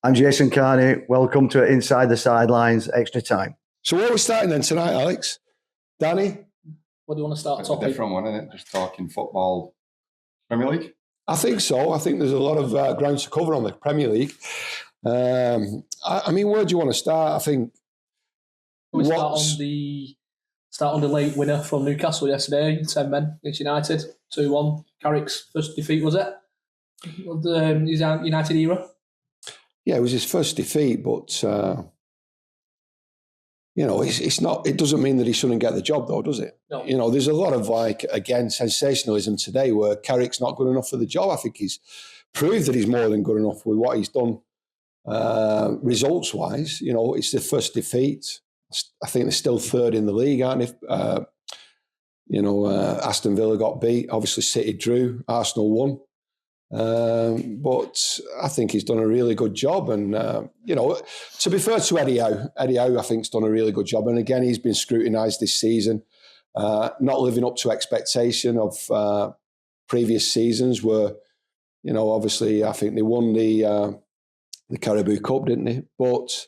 I'm Jason Carney. Welcome to Inside the Sidelines Extra Time. So where are we starting then tonight, Alex? Danny? What do you want to start It's talking? a different one, isn't it? Just talking football, Premier League? I think so. I think there's a lot of ground to cover on the Premier League. I mean, where do you want to start? I think... We start on the late winner from Newcastle yesterday, 10 men against United, 2-1. Carrick's first defeat, was it? Of the United era? Yeah, it was his first defeat, but it's not. It doesn't mean that he shouldn't get the job, though, does it? No. There's a lot of sensationalism today where Carrick's not good enough for the job. I think he's proved that he's more than good enough with what he's done results-wise. It's the first defeat. I think they're still third in the league, aren't they? Aston Villa got beat. Obviously, City drew. Arsenal won. But I think he's done a really good job. And, to be fair to Eddie Howe, I think has done a really good job. And again, he's been scrutinised this season, not living up to expectation of previous seasons where, obviously I think they won the Carabao Cup, didn't they? But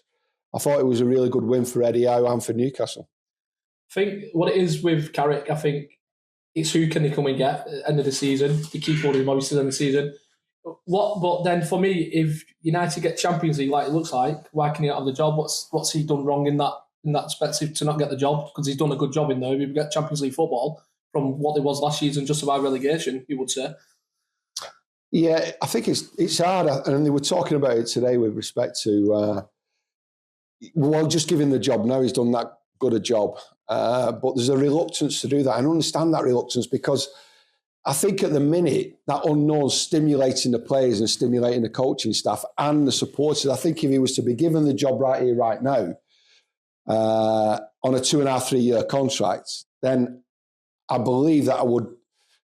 I thought it was a really good win for Eddie Howe and for Newcastle. I think what it is with Carrick, I think it's who can they come and get at the end of the season. They keep holding him obviously in the season. But then for me, if United get Champions League like it looks like, why can he not have the job? What's he done wrong in that perspective to not get the job? Because he's done a good job in there. If we get Champions League football from what it was last season, just about relegation, you would say. Yeah, I think it's hard. And they were talking about it today with respect to, just giving the job. Now he's done that good a job. But there's a reluctance to do that. I understand that reluctance because I think at the minute, that unknown stimulating the players and stimulating the coaching staff and the supporters. I think if he was to be given the job right here, right now, on a 2.5-3 year contract, then I believe that I would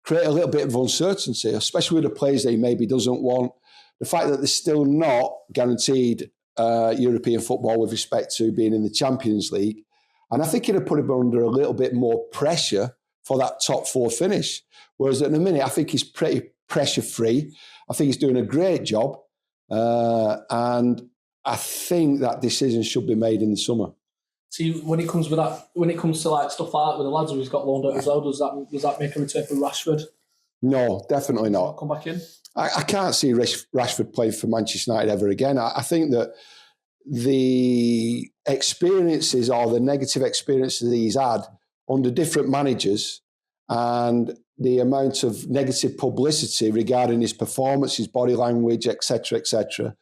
create a little bit of uncertainty, especially with the players that he maybe doesn't want. The fact that they're still not guaranteed European football with respect to being in the Champions League. And I think it'd put him under a little bit more pressure for that top 4 finish. Whereas at the minute, I think he's pretty pressure-free. I think he's doing a great job. And I think that decision should be made in the summer. See, when it comes to like stuff like that with the lads who's got loaned out as well, does that make a return for Rashford? No, definitely not. Come back in? I can't see Rashford playing for Manchester United ever again. I think that the experiences or the negative experiences that he's had under different managers and the amount of negative publicity regarding his performance, his body language, etc.,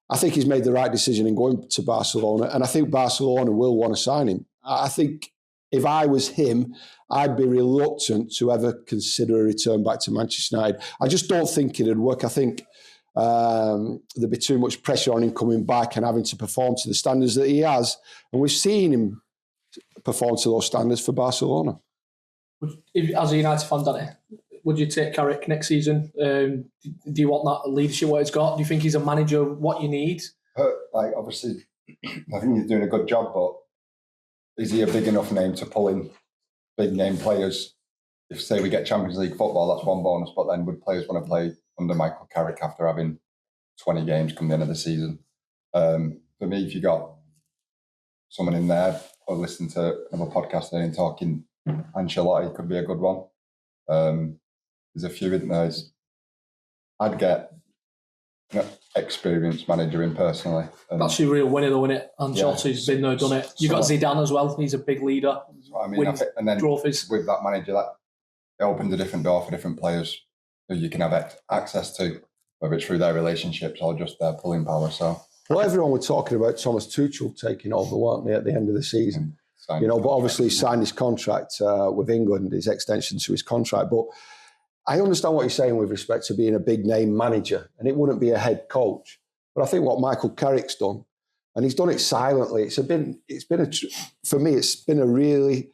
I think he's made the right decision in going to Barcelona, and I think Barcelona will want to sign him. I think if I was him, I'd be reluctant to ever consider a return back to Manchester United. I just don't think it'd work. I think there'd be too much pressure on him coming back and having to perform to the standards that he has. And we've seen him perform to those standards for Barcelona. As a United fan, Danny, would you take Carrick next season? Do you want that leadership what he's got? Do you think he's a manager what you need? Obviously, I think he's doing a good job, but is he a big enough name to pull in big name players? If, say, we get Champions League football, that's one bonus, but then would players want to play under Michael Carrick after having 20 games come the end of the season? For me, if you got someone in there or listen to another podcast and talking Ancelotti could be a good one. There's a few in there. I'd get experienced manager in personally. That's your real winner though, isn't it? Ancelotti's been there, done it. You've got Zidane as well. He's a big leader. I mean, and then trophies. With that manager, that it opens a different door for different players who you can have access to, whether it's through their relationships or just their pulling power. So, well, everyone was talking about Thomas Tuchel taking over, weren't they, at the end of the season? But obviously he signed his contract with England, his extension to his contract. But I understand what you're saying with respect to being a big name manager, and it wouldn't be a head coach. But I think what Michael Carrick's done, and he's done it silently. For me, it's been a really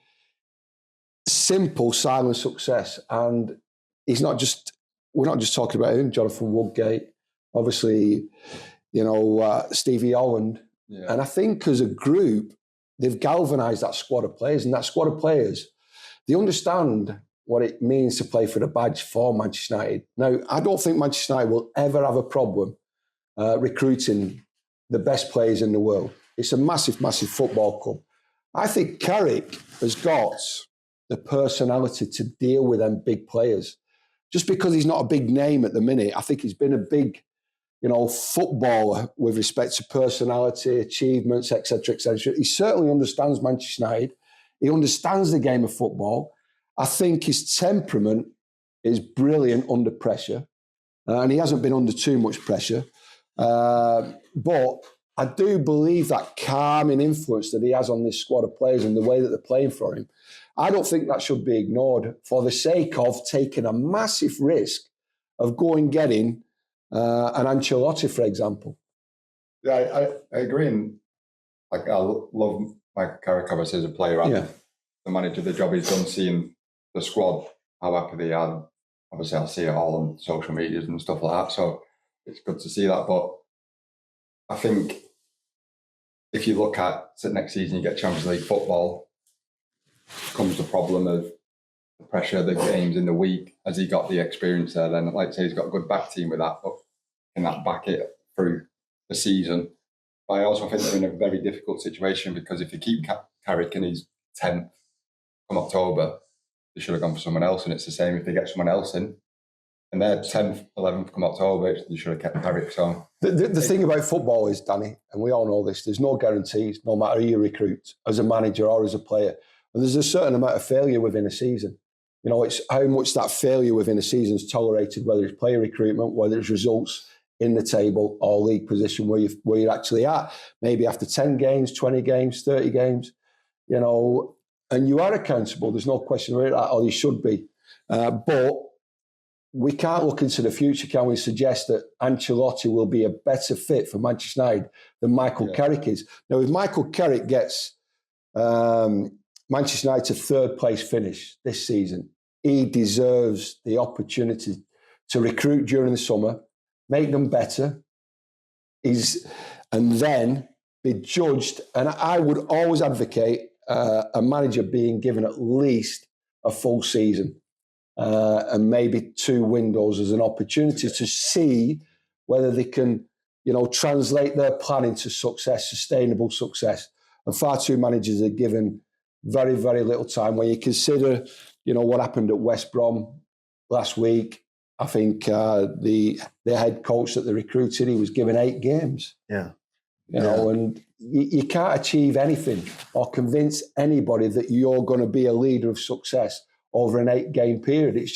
simple, silent success. And we're not just talking about him, Jonathan Woodgate, obviously, Stevie Holland. Yeah. And I think as a group, they've galvanised that squad of players, and that squad of players, they understand what it means to play for the badge for Manchester United. Now, I don't think Manchester United will ever have a problem recruiting the best players in the world. It's a massive, massive football club. I think Carrick has got the personality to deal with them big players. Just because he's not a big name at the minute, I think he's been a big, footballer with respect to personality, achievements, etc., etc. He certainly understands Manchester United. He understands the game of football. I think his temperament is brilliant under pressure, and he hasn't been under too much pressure. But I do believe that calming influence that he has on this squad of players and the way that they're playing for him, I don't think that should be ignored for the sake of taking a massive risk of getting an Ancelotti, for example. Yeah, I agree. And I love Mike Carrick, obviously, as a player and the manager, the job he's done, seeing the squad, how happy they are. Obviously, I'll see it all on social medias and stuff like that. So it's good to see that. But I think if you look at next season, you get Champions League football, comes the problem of the pressure of the games in the week. Has he got the experience there? Then, like I say, he's got a good back team with that, but can that back it through the season? But I also think they're in a very difficult situation because if you keep Carrick and he's 10th come October, they should have gone for someone else. And it's the same if they get someone else in. And they're 10th, 11th come October, they should have kept Carrick. So the thing about football is, Danny, and we all know this, there's no guarantees, no matter who you recruit, as a manager or as a player. And there's a certain amount of failure within a season. It's how much that failure within a season is tolerated, whether it's player recruitment, whether it's results in the table or league position where you're actually at. Maybe after 10 games, 20 games, 30 games, and you are accountable. There's no question about that, or you should be. But we can't look into the future, can we, suggest that Ancelotti will be a better fit for Manchester United than Michael Carrick is. Now, if Michael Carrick gets Manchester United to third place finish this season, he deserves the opportunity to recruit during the summer, make them better, and then be judged. And I would always advocate a manager being given at least a full season and maybe 2 windows as an opportunity to see whether they can, translate their plan into success, sustainable success. And far too managers are given very, very little time. When you consider, what happened at West Brom last week, I think the head coach that they recruited, he was given 8 games. Yeah. And you can't achieve anything or convince anybody that you're going to be a leader of success over an 8-game period. It's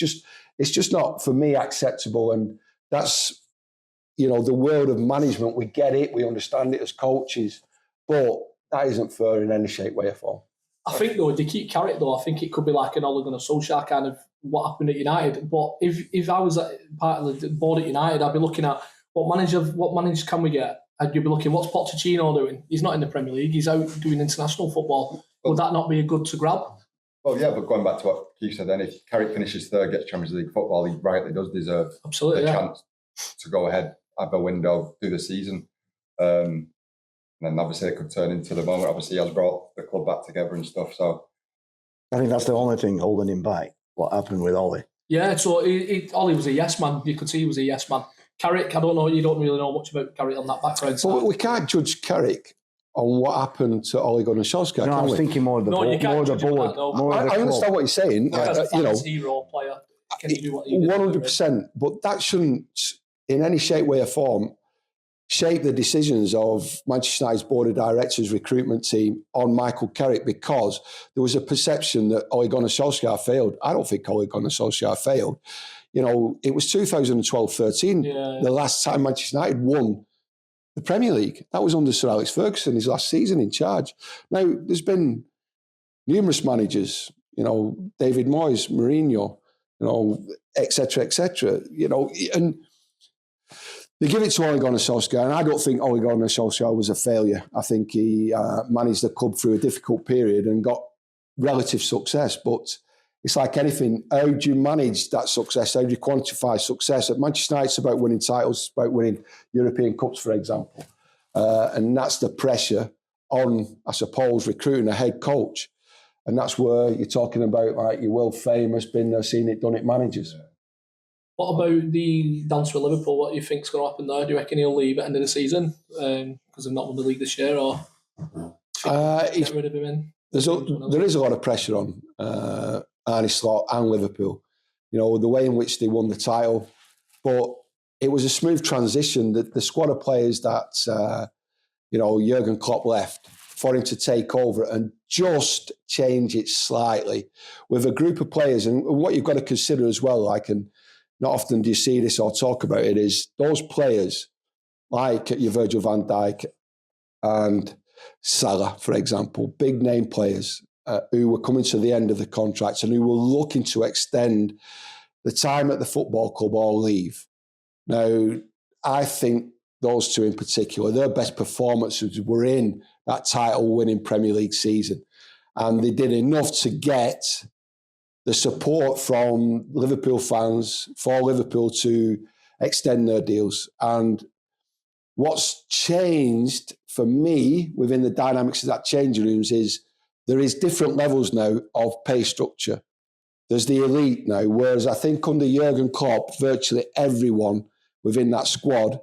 just not, for me, acceptable. And that's, the world of management. We get it. We understand it as coaches. But that isn't fair in any shape, way or form. I think, though, if they keep Carrick, though, I think it could be like an Ole Gunnar Solskjaer kind of what happened at United. But if I was part of the board at United, I'd be looking at what managers can we get? And you'd be looking, what's Pochettino doing? He's not in the Premier League. He's out doing international football. Would that not be a good to grab? Well, yeah, but going back to what Keith said then, if Carrick finishes third, gets Champions League football, he rightly does deserve the chance to go ahead, have a window, do the season. And then obviously it could turn into the moment. Obviously he has brought the club back together and stuff. So I think that's the only thing holding him back, what happened with Ollie. Yeah, so Ollie was a yes man. You could see he was a yes man. Carrick, I don't know, you don't really know much about Carrick on that background. But we can't judge Carrick on what happened to Ole Gunnar Solskjaer. No, I was thinking more of the board. I understand what you're saying. Hero player. Can he do what he did? 100%. But that shouldn't, in any shape, way, or form, shape the decisions of Manchester United's board of directors recruitment team on Michael Carrick, because there was a perception that Ole Gunnar Solskjaer failed. I don't think Ole Gunnar Solskjaer failed. It was 2012-13, the last time Manchester United won the Premier League. That was under Sir Alex Ferguson, his last season in charge. Now, there's been numerous managers, David Moyes, Mourinho, et cetera, and they give it to Ole Gunnar Solskjaer, and I don't think Ole Gunnar Solskjaer was a failure. I think he managed the club through a difficult period and got relative success, but it's like anything. How do you manage that success? How do you quantify success? At Manchester United, it's about winning titles, it's about winning European Cups, for example. And that's the pressure on, I suppose, recruiting a head coach. And that's where you're talking about, like, your world famous, been there, seen it, done it managers. What about the dance with Liverpool? What do you think's going to happen there? Do you reckon he'll leave at the end of the season because they've not won the league this year, or get rid of him in? There is a lot of pressure on Arne Slot and Liverpool. You know, the way in which they won the title, but it was a smooth transition. The squad of players that Jurgen Klopp left for him to take over and just change it slightly with a group of players. And what you've got to consider as well, and not often do you see this or talk about it, is those players like your Virgil van Dijk and Salah, for example, big name players who were coming to the end of the contracts and who were looking to extend the time at the football club or leave. Now, I think those two in particular, their best performances were in that title-winning Premier League season. And they did enough to get the support from Liverpool fans for Liverpool to extend their deals. And what's changed for me within the dynamics of that changing rooms is there is different levels now of pay structure. There's the elite now, whereas I think under Jurgen Klopp, virtually everyone within that squad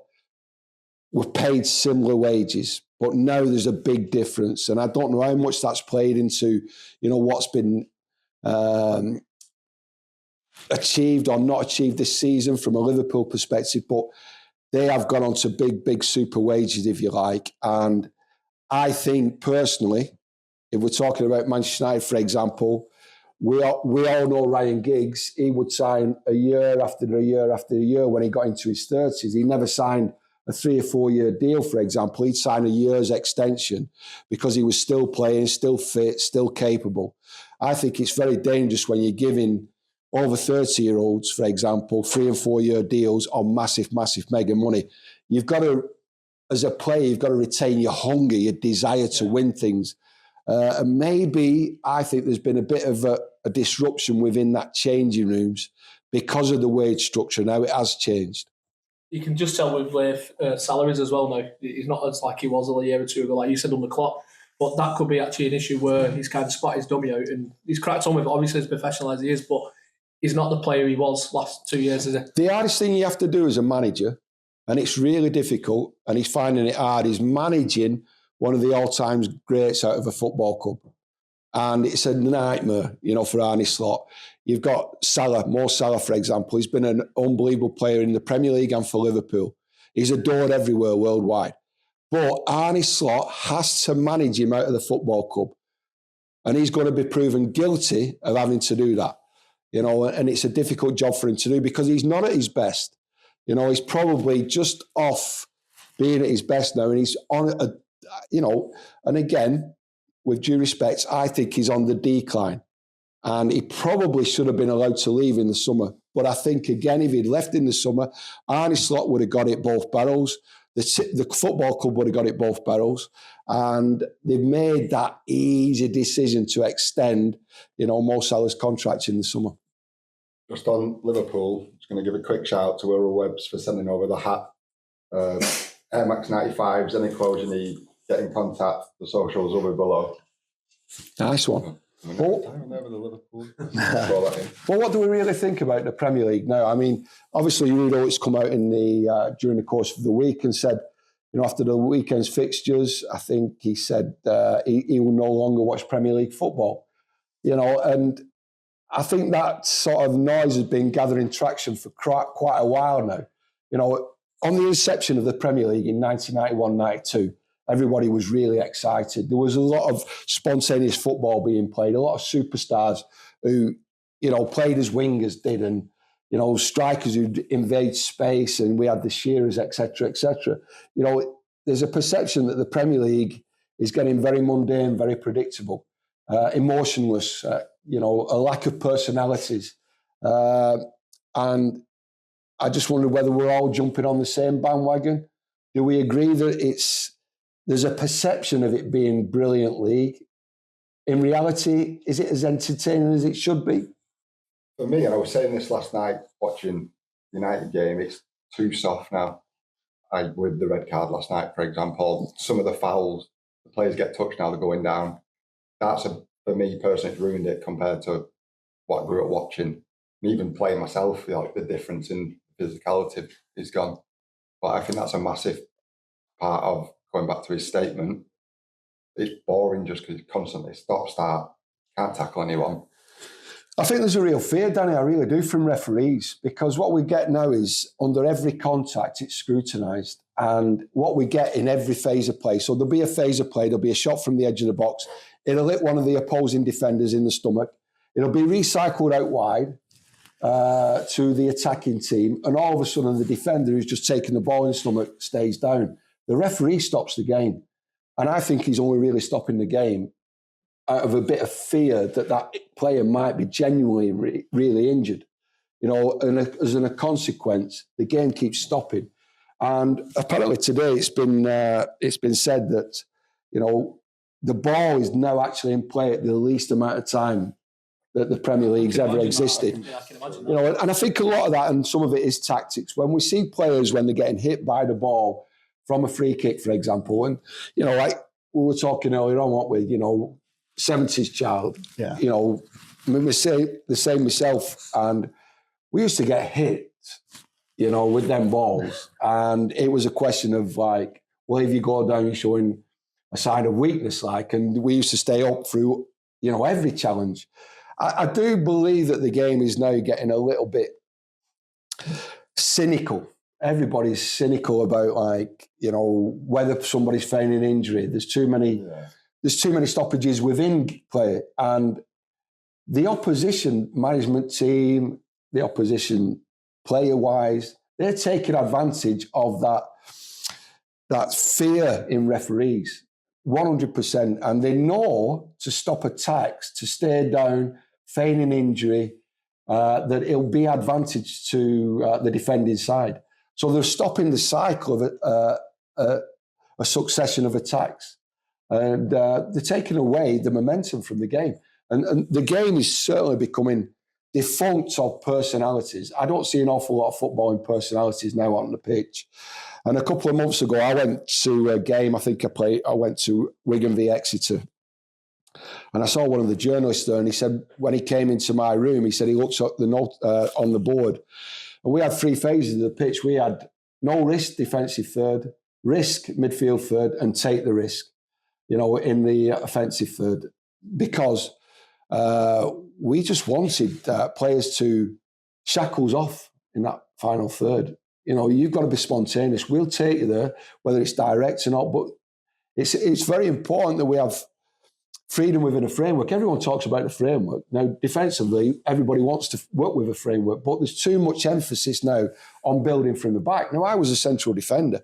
were paid similar wages. But now there's a big difference. And I don't know how much that's played into, what's been achieved or not achieved this season from a Liverpool perspective. But they have gone on to big, big super wages, if you like. And I think personally, if we're talking about Manchester United, for example, we all know Ryan Giggs. He would sign a year after a year after a year when he got into his 30s. He never signed a 3 or 4 year deal, for example. He'd sign a year's extension because he was still playing, still fit, still capable. I think it's very dangerous when you're giving over 30-year-olds, for example, 3 and 4 year deals on massive, massive mega money. You've got to, as a player, you've got to retain your hunger, your desire to win things. And maybe I think there's been a bit of a disruption within that changing rooms because of the wage structure. Now it has changed. You can just tell with salaries as well now. He's not as like he was a year or two ago, like you said, on the clock. But that could be actually an issue where he's kind of spat his dummy out and he's cracked on with it, obviously as professional as he is, but he's not the player he was last 2 years, is he? The hardest thing you have to do as a manager, and it's really difficult, and he's finding it hard, is managing one of the all-time greats out of a football club. And it's a nightmare, for Arne Slot. You've got Salah, Mo Salah, for example. He's been an unbelievable player in the Premier League and for Liverpool. He's adored everywhere worldwide. But Arne Slot has to manage him out of the football club. And he's going to be proven guilty of having to do that. And it's a difficult job for him to do because he's not at his best. He's probably just off being at his best now. And he's on and again, with due respect, I think he's on the decline. And he probably should have been allowed to leave in the summer. But I think, again, if he'd left in the summer, Arne Slot would have got it both barrels. The football club would have got it both barrels. And they've made that easy decision to extend, Mo Salah's contract in the summer. Just on Liverpool, just going to give a quick shout out to Earl Webbs for sending over the hat. Air Max 95s, any clothes you need, get in contact. The socials will be below. Nice one. Well, what do we really think about the Premier League now? I mean, obviously, Rudo's come out in during the course of the week and said, after the weekend's fixtures, I think he said he will no longer watch Premier League football. And I think that sort of noise has been gathering traction for quite a while now. On the inception of the Premier League in 1991-92, everybody was really excited. There was a lot of spontaneous football being played, a lot of superstars who, played as wingers did, and, strikers who'd invade space, and we had the Shearers, etc., etc. There's a perception that the Premier League is getting very mundane, very predictable, emotionless, a lack of personalities. And I just wonder whether we're all jumping on the same bandwagon. Do we agree that there's a perception of it being brilliant league? In reality, is it as entertaining as it should be? For me, and I was saying this last night watching the United game, it's too soft now. With the red card last night, for example, some of the fouls, the players get touched now, they're going down. For me personally, it's ruined it compared to what I grew up watching. even playing myself, like the difference in physicality is gone. But I think that's a massive part of going back to his statement. It's boring just because constantly stop, start, can't tackle anyone. I think there's a real fear, Danny, I really do, from referees, because what we get now is under every contact, it's scrutinised. And what we get in every phase of play, so there'll be a phase of play, there'll be a shot from the edge of the box, it'll hit one of the opposing defenders in the stomach, it'll be recycled out wide to the attacking team, and all of a sudden the defender who's just taken the ball in the stomach stays down. The referee stops the game. And I think he's only really stopping the game out of a bit of fear that that player might be genuinely really injured. You know, and as a consequence, the game keeps stopping. And apparently today it's been said that, you know, the ball is now actually in play at the least amount of time that the Premier League's ever existed. I can imagine that. You know, and I think a lot of that, and some of it is tactics. When we see players when they're getting hit by the ball from a free kick, for example, and you know, like we were talking earlier on, weren't we? You know, 70s child. Yeah. You know, I mean, we say the same myself, and we used to get hit, you know, with them balls, and it was a question of like, well, if you go down, you're showing a sign of weakness, like, and we used to stay up through, you know, every challenge. I do believe that the game is now getting a little bit cynical. Everybody's cynical about, like, you know, whether somebody's feigning injury. There's too many stoppages within play, and the opposition management team, the opposition player-wise, they're taking advantage of that fear in referees, 100%, and they know to stop attacks, to stay down, feigning injury, that it'll be advantage to the defending side. So they're stopping the cycle of a succession of attacks. And they're taking away the momentum from the game. And the game is certainly becoming defunct of personalities. I don't see an awful lot of footballing personalities now on the pitch. And a couple of months ago, I went to a game, I went to Wigan v Exeter. And I saw one of the journalists there, and he said, when he came into my room, he said he looked at the note on the board. And we had three phases of the pitch. We had no risk, defensive third, risk, midfield third, and take the risk, you know, in the offensive third. Because we just wanted players to shackles off in that final third. You know, you've got to be spontaneous. We'll take you there, whether it's direct or not. But it's very important that we have freedom within a framework. Everyone talks about the framework. Now, defensively, everybody wants to work with a framework, but there's too much emphasis now on building from the back. Now, I was a central defender.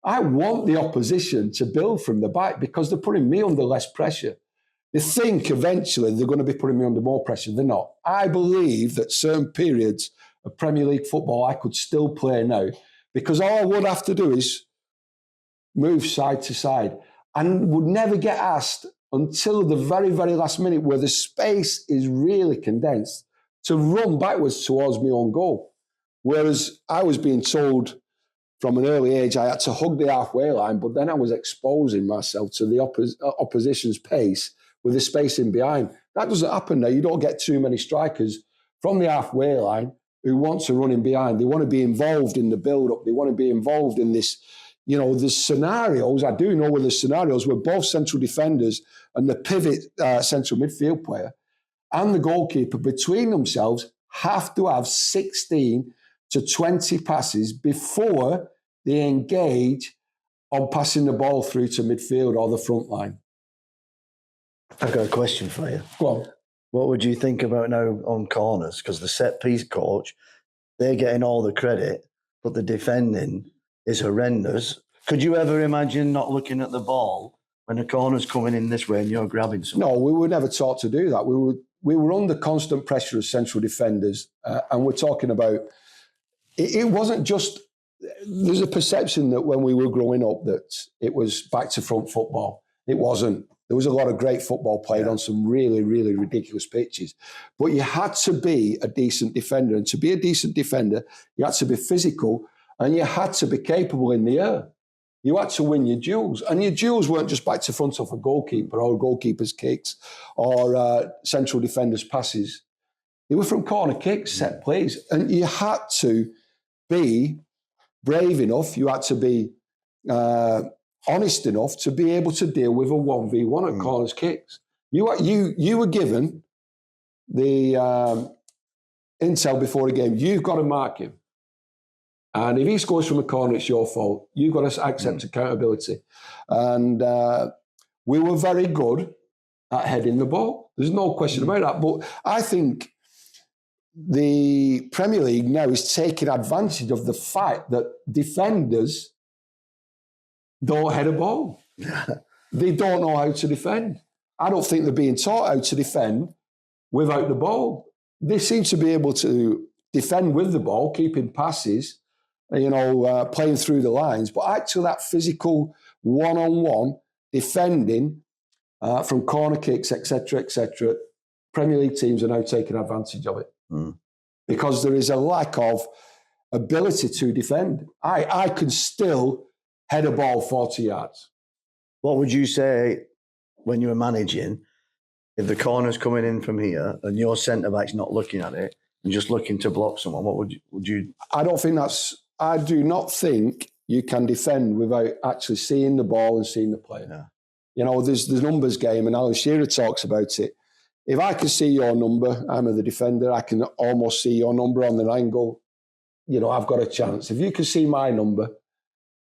I want the opposition to build from the back because they're putting me under less pressure. They think eventually they're going to be putting me under more pressure. They're not. I believe that certain periods of Premier League football I could still play now because all I would have to do is move side to side and would never get asked until the very, very last minute where the space is really condensed to run backwards towards my own goal. Whereas I was being told from an early age I had to hug the halfway line, but then I was exposing myself to the opposition's pace with the space in behind. That doesn't happen now. You don't get too many strikers from the halfway line who want to run in behind. They want to be involved in the build-up. They want to be involved in this. You know, the scenarios, I do know where the scenarios where both central defenders and the pivot central midfield player and the goalkeeper between themselves have to have 16 to 20 passes before they engage on passing the ball through to midfield or the front line. I've got a question for you. Go on. What would you think about now on corners? Because the set piece coach, they're getting all the credit, but the defending is horrendous. Could you ever imagine not looking at the ball when the corner's coming in this way and you're grabbing something? No, we were never taught to do that. We were under constant pressure as central defenders, and we're talking about. It wasn't just. There's a perception that when we were growing up that it was back to front football. It wasn't. There was a lot of great football played on some really, really ridiculous pitches. But you had to be a decent defender. And to be a decent defender, you had to be physical and you had to be capable in the air. You had to win your duels. And your duels weren't just back to front of a goalkeeper or a goalkeeper's kicks or central defenders' passes. They were from corner kicks, set plays. And you had to be brave enough, you had to be honest enough to be able to deal with a 1v1 at corners kicks. You were given the intel before the game, you've got to mark him. And if he scores from a corner, it's your fault. You've got to accept accountability. And we were very good at heading the ball. There's no question about that. But I think the Premier League now is taking advantage of the fact that defenders don't head a ball. They don't know how to defend. I don't think they're being taught how to defend without the ball. They seem to be able to defend with the ball, keeping passes, playing through the lines. But actually that physical one-on-one defending from corner kicks, etc., Premier League teams are now taking advantage of it. Because there is a lack of ability to defend. I can still head a ball 40 yards. What would you say when you were managing, if the corner's coming in from here and your centre-back's not looking at it and just looking to block someone, what would you... I do not think you can defend without actually seeing the ball and seeing the player. Yeah. There's the numbers game, and Alan Shearer talks about it. If I can see your number, I'm the defender, I can almost see your number on the angle, I've got a chance. If you can see my number,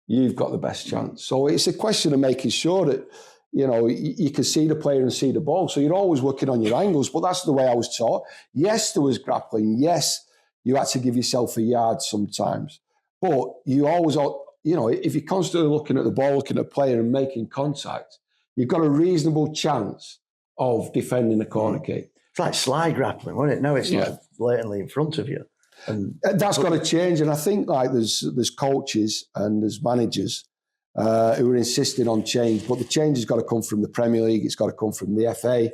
you've got the best chance. So it's a question of making sure that, you can see the player and see the ball. So you're always working on your angles, but that's the way I was taught. Yes, there was grappling. Yes, you had to give yourself a yard sometimes. But you always, if you're constantly looking at the ball, looking at the player and making contact, you've got a reasonable chance of defending a corner kick. It's like slide grappling, wasn't it? No, it's like blatantly in front of you. And that's got to change. And I think there's coaches and there's managers who are insisting on change, but the change has got to come from the Premier League, it's got to come from the FA,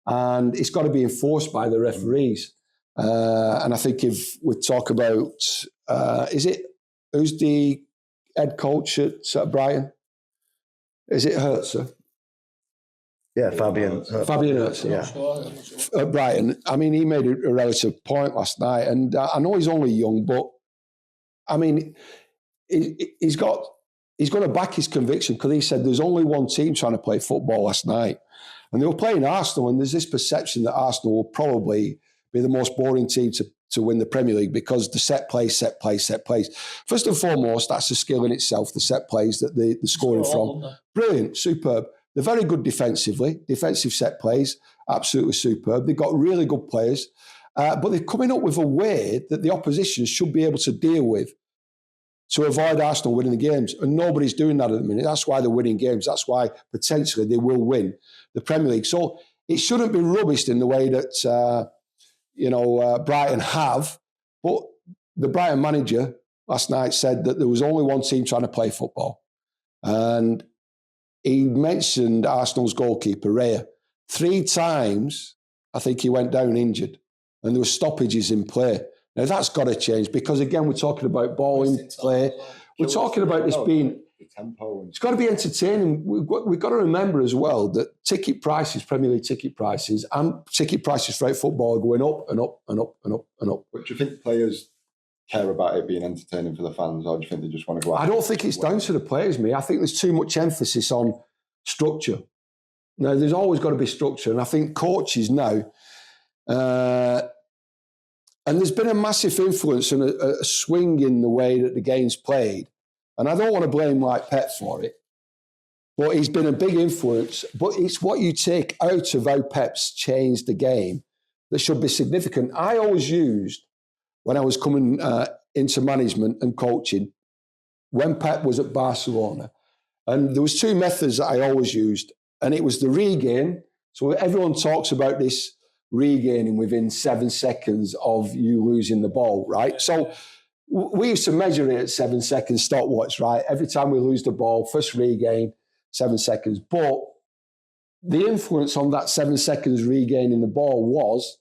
and it's got to be enforced by the referees. And I think if we talk about, who's the head coach at Brighton? Is it Hertzer? Yeah, Fabian Hertzer. Yeah. At Brighton. I mean, he made a relative point last night, and I know he's only young, but I mean, he's got to back his conviction, because he said there's only one team trying to play football last night, and they were playing Arsenal, and there's this perception that Arsenal will probably be the most boring team to win the Premier League because the set plays. First and foremost, that's a skill in itself, the set plays that they're scoring from. Brilliant, superb. They're very good defensively. Defensive set plays, absolutely superb. They've got really good players, but they're coming up with a way that the opposition should be able to deal with to avoid Arsenal winning the games. And nobody's doing that at the minute. That's why they're winning games. That's why potentially they will win the Premier League. So it shouldn't be rubbished in the way that Brighton have. But the Brighton manager last night said that there was only one team trying to play football. And he mentioned Arsenal's goalkeeper, Raya. 3 times, I think he went down injured, and there were stoppages in play. Now, that's got to change, because, again, we're talking about ball in play. We're talking about this being... It's got to be entertaining. We've got to remember as well that ticket prices, Premier League ticket prices, and ticket prices throughout football are going up and up and up and up and up. But do you think players care about it being entertaining for the fans, or do you think they just want to go out? I don't think it's down to the players, me. I think there's too much emphasis on structure. Now, there's always got to be structure, and I think coaches now, and there's been a massive influence and a swing in the way that the game's played, and I don't want to blame Pep for it, but he's been a big influence. But it's what you take out of how Pep's changed the game that should be significant. I always used, when I was coming into management and coaching, when Pep was at Barcelona, and there was 2 methods that I always used, and it was the regain. So everyone talks about this regaining within 7 seconds of you losing the ball, right? So we used to measure it at 7 seconds stopwatch, right? Every time we lose the ball, first regain, 7 seconds. But the influence on that 7 seconds regaining the ball was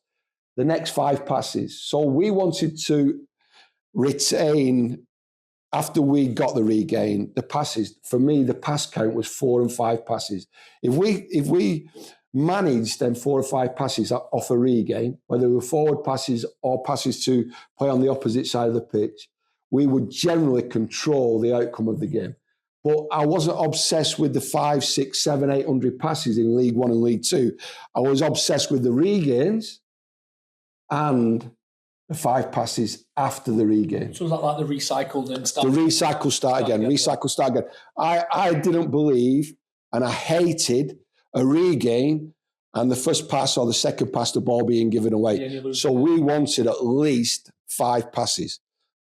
the next 5 passes. So we wanted to retain, after we got the regain, the passes. For me, the pass count was 4 and 5 passes. If we managed them 4 or 5 passes off a regain, whether they were forward passes or passes to play on the opposite side of the pitch, we would generally control the outcome of the game. But I wasn't obsessed with the 5, 6, 7, 800 passes in League One and League Two. I was obsessed with the regains and the 5 passes after the regain. So was that like the recycled and stuff? The recycle start again, recycle start again. I didn't believe and I hated a regain and the first pass or the second pass, the ball being given away. So we wanted at least 5 passes,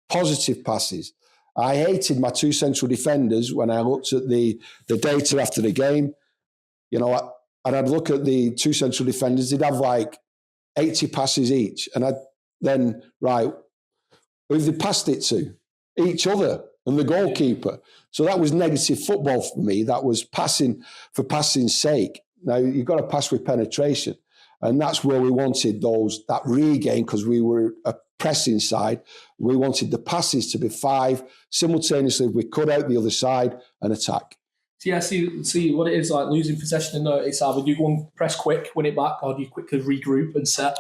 positive passes. I hated my 2 central defenders when I looked at the data after the game. You know, and I'd look at the 2 central defenders, they'd have like 80 passes each. And I'd then, right, who've they passed it to? Each other and the goalkeeper. So that was negative football for me. That was passing for passing's sake. Now, you've got to pass with penetration. And that's where we wanted that regain, because we were a pressing side. We wanted the passes to be 5 simultaneously. We cut out the other side and attack. Yeah, see what it is like losing possession in there. It's either you go and press quick, win it back, or do you quickly regroup and set,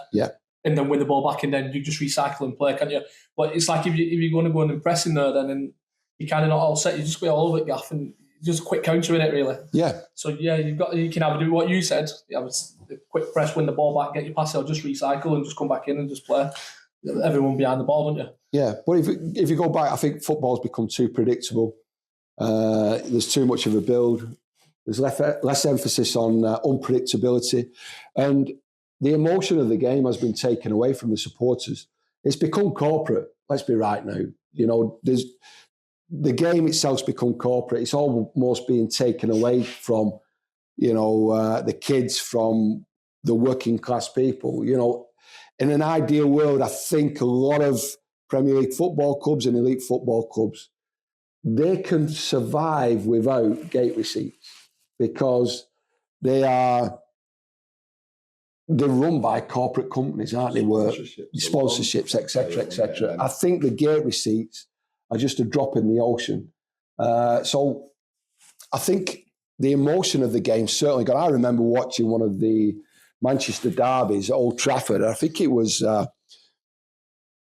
and then win the ball back, and then you just recycle and play, can't you? But it's like if you're going to go and press in there, then you kind of not all set. You just go all over it, gaff, and just a quick counter in it, really. Yeah. So yeah, you can either do what you said. You have a quick press, win the ball back, get your pass, or just recycle and just come back in and just play. Everyone behind the ball, don't you? Yeah, but if you go back, I think football's become too predictable. There's too much of a build. There's less emphasis on unpredictability, and the emotion of the game has been taken away from the supporters. It's become corporate. Let's be right now. You know, the game itself's become corporate. It's almost being taken away from, you know, the kids, from the working class people. You know, in an ideal world, I think a lot of Premier League football clubs and elite football clubs, they can survive without gate receipts because they're run by corporate companies, aren't they? Sponsorships, etc., etc. I think the gate receipts are just a drop in the ocean. So I think the emotion of the game certainly got. I remember watching one of the Manchester derbies at Old Trafford. I think it was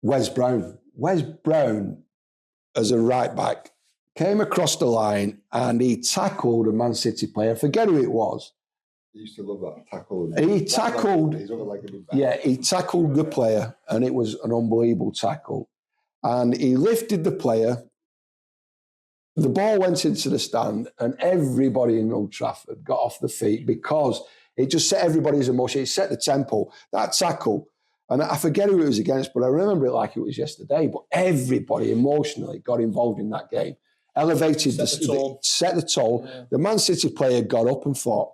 Wes Brown. Wes Brown, as a right back, came across the line and he tackled a Man City player. I forget who it was. He used to love that tackle. He tackled the player, and it was an unbelievable tackle. And he lifted the player. The ball went into the stand, and everybody in Old Trafford got off the feet because it just set everybody's emotion. It set the tempo. That tackle, and I forget who it was against, but I remember it like it was yesterday. But everybody emotionally got involved in that game. Elevated set the tone. Yeah. The Man City player got up and thought,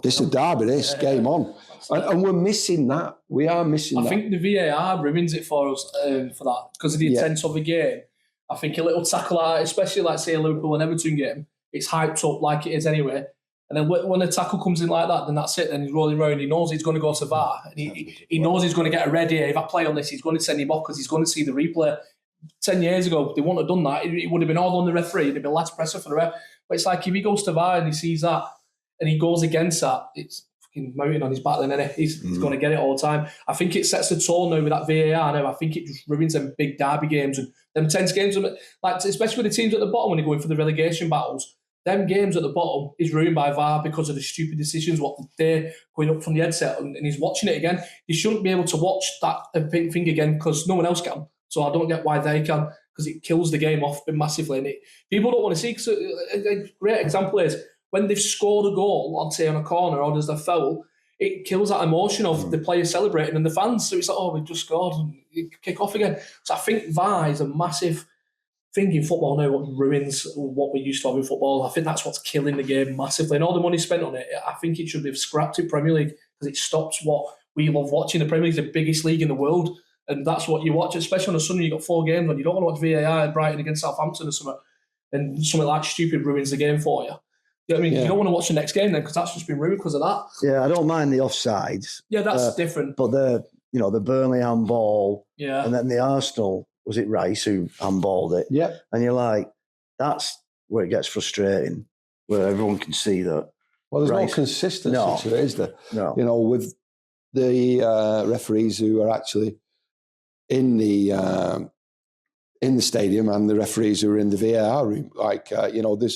this is a derby, game on. And we're missing that. We are missing that. I think the VAR ruins it for us for that because of the intent of the game. I think a little tackle, especially like say a Liverpool and Everton game, it's hyped up like it is anyway. And then when a tackle comes in like that, then that's it. Then he's rolling around. He knows he's going to go to VAR. And he knows he's going to get a red here. If I play on this, he's going to send him off because he's going to see the replay. 10 years ago, they wouldn't have done that. It would have been all on the referee. It'd be less pressure for the ref. But it's like if he goes to VAR and he sees that and he goes against that, it's fucking mountain on his back then, isn't it? He's going to get it all the time. I think it sets the tone now with that VAR now. I think it just ruins them big derby games and them tense games. Like, especially with the teams at the bottom when they're going for the relegation battles. Them games at the bottom is ruined by VAR because of the stupid decisions, what they're going up from the headset and he's watching it again. He shouldn't be able to watch that thing again because no one else can. So I don't get why they can, because it kills the game off massively. And people don't want to see. Cause a great example is when they've scored a goal, on say on a corner or there's a foul, it kills that emotion of the players celebrating and the fans. So it's like, oh, we've just scored, and you kick off again. So I think VAR is a massive thing in football now. What ruins what we used to have in football. I think that's what's killing the game massively. And all the money spent on it, I think it should be scrapped in Premier League because it stops what we love watching. The Premier League is the biggest league in the world. And that's what you watch, especially on a Sunday. You've got 4 games on. You don't want to watch VAR, Brighton against Southampton or something, and something like stupid ruins the game for you. You know what I mean? Yeah. You don't want to watch the next game then because that's just been ruined because of that. Yeah, I don't mind the offsides. Yeah, that's different. But the Burnley handball, yeah, and then the Arsenal, was it Rice who handballed it? Yeah. And you're like, that's where it gets frustrating, where everyone can see that Well, there's race. no consistency No. to it, is there? No. You know, with the referees who are actually in the stadium and the referees who are in the VAR room, like you know, there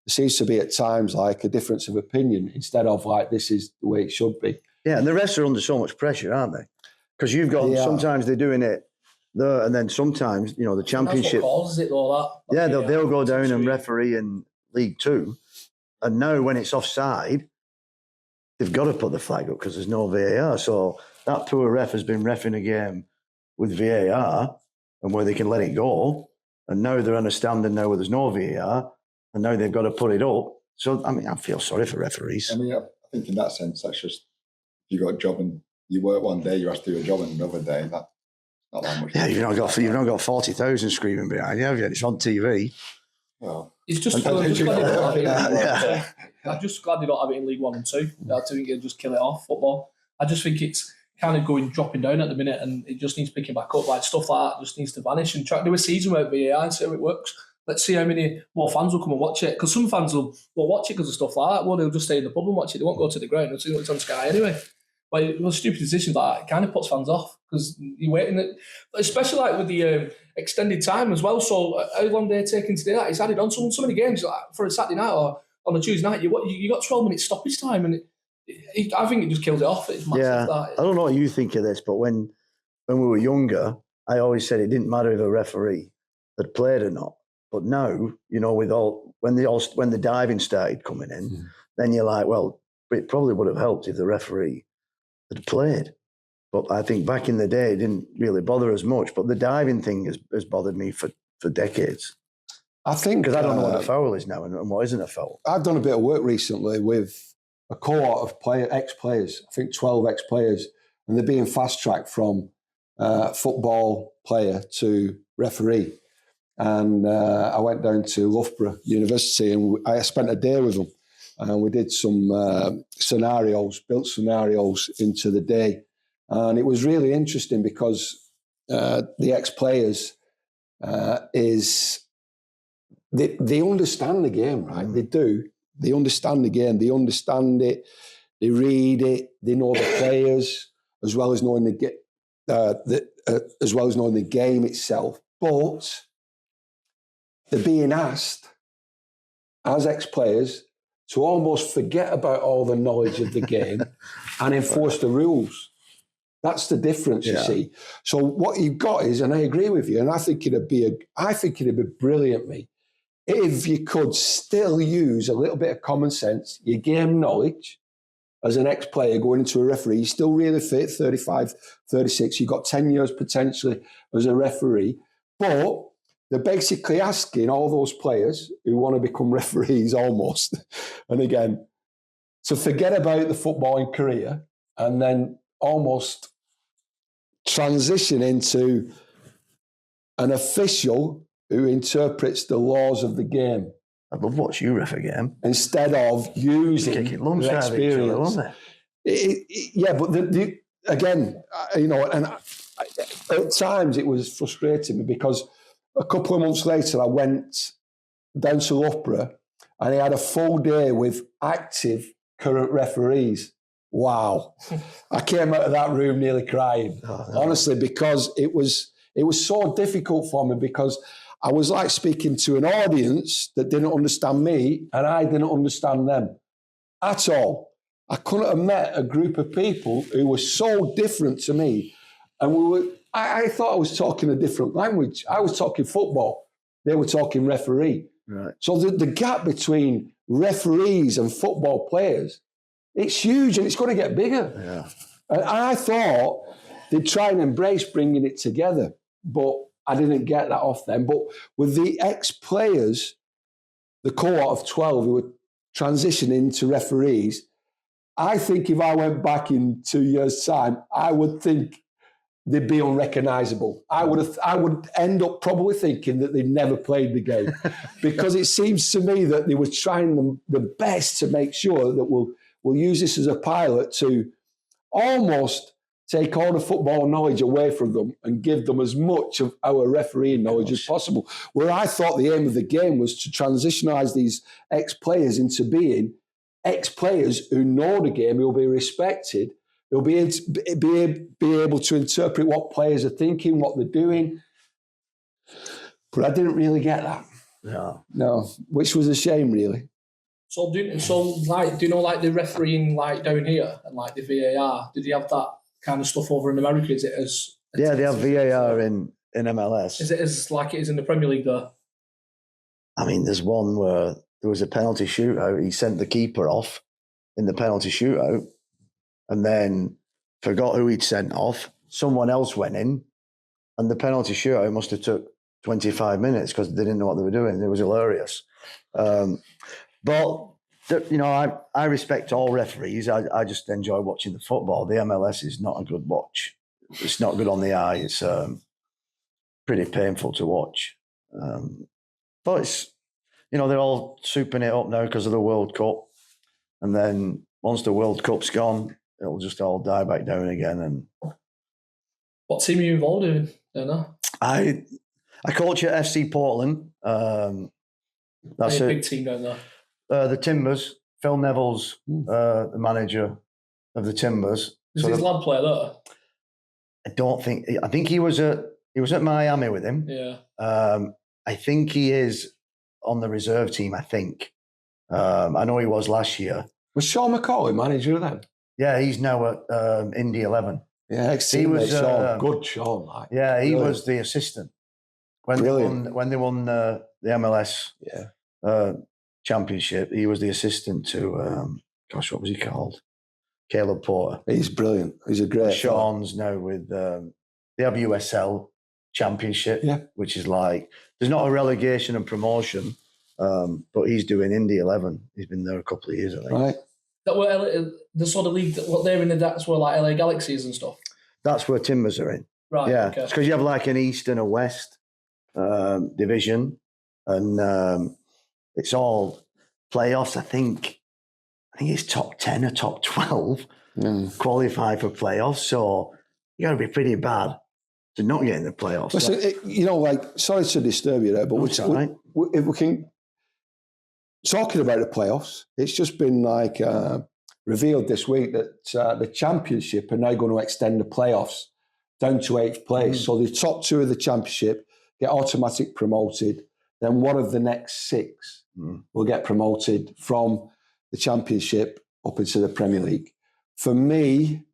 seems to be at times like a difference of opinion instead of like this is the way it should be. Yeah, and the refs are under so much pressure, aren't they? Because you've got sometimes they're doing it there, and then sometimes the championship. That's what causes it, though. Yeah, they'll go down and referee in League Two, and now when it's offside, they've got to put the flag up because there's no VAR. So that poor ref has been reffing a game with VAR and where they can let it go, and now they're understanding now where there's no VAR, and now they've got to put it up. So I mean, I feel sorry for referees. I mean, I think in that sense, that's just you got a job and you work one day, you have to do a job another day. That's not that much. Yeah, you've not got 40,000 screaming behind you, have you? It's on TV. Well, it's just. I'm just glad they don't have it in League 1 and 2. I think it'll just kill it off, football. I just think it's kind of dropping down at the minute, and it just needs picking back up. Like stuff like that just needs to vanish and try to do a season without VAR and see how it works. Let's see how many more fans will come and watch it. Because some fans will watch it because of stuff like that. Well, they'll just stay in the pub and watch it. They won't go to the ground. They'll see what's on Sky anyway. Like, stupid decisions like that, it kind of puts fans off because you're waiting. Especially like with the extended time as well. So how long they're taking to do that? It's added on so many games like for a Saturday night or on a Tuesday night. You got 12 minutes stoppage time, and I think it just kills it off. It's massive. Yeah, that. I don't know what you think of this, but when we were younger, I always said it didn't matter if a referee had played or not. But now, with when the diving started coming in, then you're like, well, it probably would have helped if the referee had played. But I think back in the day, it didn't really bother as much. But the diving thing has bothered me for decades. I think because I don't know what a foul is now and what isn't a foul. I've done a bit of work recently with a cohort of ex-players. I think 12 ex-players, and they're being fast-tracked from football player to referee. And I went down to Loughborough University and I spent a day with them. And we did some built scenarios into the day. And it was really interesting because the ex-players they understand the game, right? They do. They understand the game. They understand it. They read it. They know the players as well as knowing the game itself. But they're being asked as ex-players to almost forget about all the knowledge of the game and enforce the rules. That's the difference, you see. So what you've got is, and I agree with you, and I think it'd be brilliant, mate, if you could still use a little bit of common sense, your game knowledge as an ex-player going into a referee, you're still really fit, 35, 36, you've got 10 years potentially as a referee, but they're basically asking all those players who want to become referees almost, and again, to forget about the footballing career and then almost transition into an official who interprets the laws of the game. I'd love to watch you ref a game. Instead of using the experience. But again, and at times it was frustrating me because a couple of months later I went down to Loughborough and I had a full day with active current referees. Wow. I came out of that room nearly crying, honestly, because it was so difficult for me because I was like speaking to an audience that didn't understand me and I didn't understand them at all. I couldn't have met a group of people who were so different to me. And I thought I was talking a different language. I was talking football. They were talking referee. Right. So the gap between referees and football players, it's huge and it's going to get bigger. Yeah. And I thought they'd try and embrace bringing it together, but I didn't get that off them. But with the ex-players, the cohort of 12 who were transitioning to referees, I think if I went back in 2 years' time, I would think they'd be unrecognisable. I would end up probably thinking that they'd never played the game because it seems to me that they were trying the best to make sure that we'll use this as a pilot to almost take all the football knowledge away from them and give them as much of our refereeing knowledge as possible. Where I thought the aim of the game was to transitionalise these ex-players into being ex-players who know the game, who'll be respected, who'll be able to interpret what players are thinking, what they're doing. But I didn't really get that. No, which was a shame, really. So do you know like the refereeing like down here and like the VAR? Did you have that kind of stuff over in America? Is it as they have VAR in MLS. Is it as like it is in the Premier League though? I mean, there's one where there was a penalty shootout. He sent the keeper off in the penalty shootout and then forgot who he'd sent off. Someone else went in and the penalty shootout must have took 25 minutes because they didn't know what they were doing. It was hilarious. But, you know, I respect all referees. I just enjoy watching the football. The MLS is not a good watch. It's not good on the eye. It's pretty painful to watch. But it's, you know, they're all souping it up now because of the World Cup. And then once the World Cup's gone, it'll just all die back down again. And what team are you involved in? Don't know. I coach at FC Portland. That's a big team down there. The Timbers. Phil Neville's the manager of the Timbers. Is his lad play there? I don't think. I think he was at Miami with him. Yeah. I think he is on the reserve team. I think. I know he was last year. Was Sean McCauley manager of them? Yeah, he's now at Indy 11. Yeah, he was good. Sean, like. Yeah, he was the assistant when they won the MLS. Championship. He was the assistant to, what was he called? Caleb Porter. He's brilliant. He's a great. Sean's now with the WSL Championship, which is like, there's not a relegation and promotion, but he's doing Indy 11. He's been there a couple of years, I think. Right. That were the sort of league, what they're in, that's where like LA Galaxies and stuff? That's where Timbers are in. Right, yeah. Okay. It's because you have like an East and a West division, and it's all playoffs. I think it's top 10 or top 12 qualify for playoffs. So you got to be pretty bad to not get in the playoffs. Listen, sorry to disturb you there, but if we can, talking about the playoffs, it's just been revealed this week that the championship are now going to extend the playoffs down to 8th place. So the top 2 of the championship get automatic promoted. Then one of the next 6 will get promoted from the Championship up into the Premier League. For me,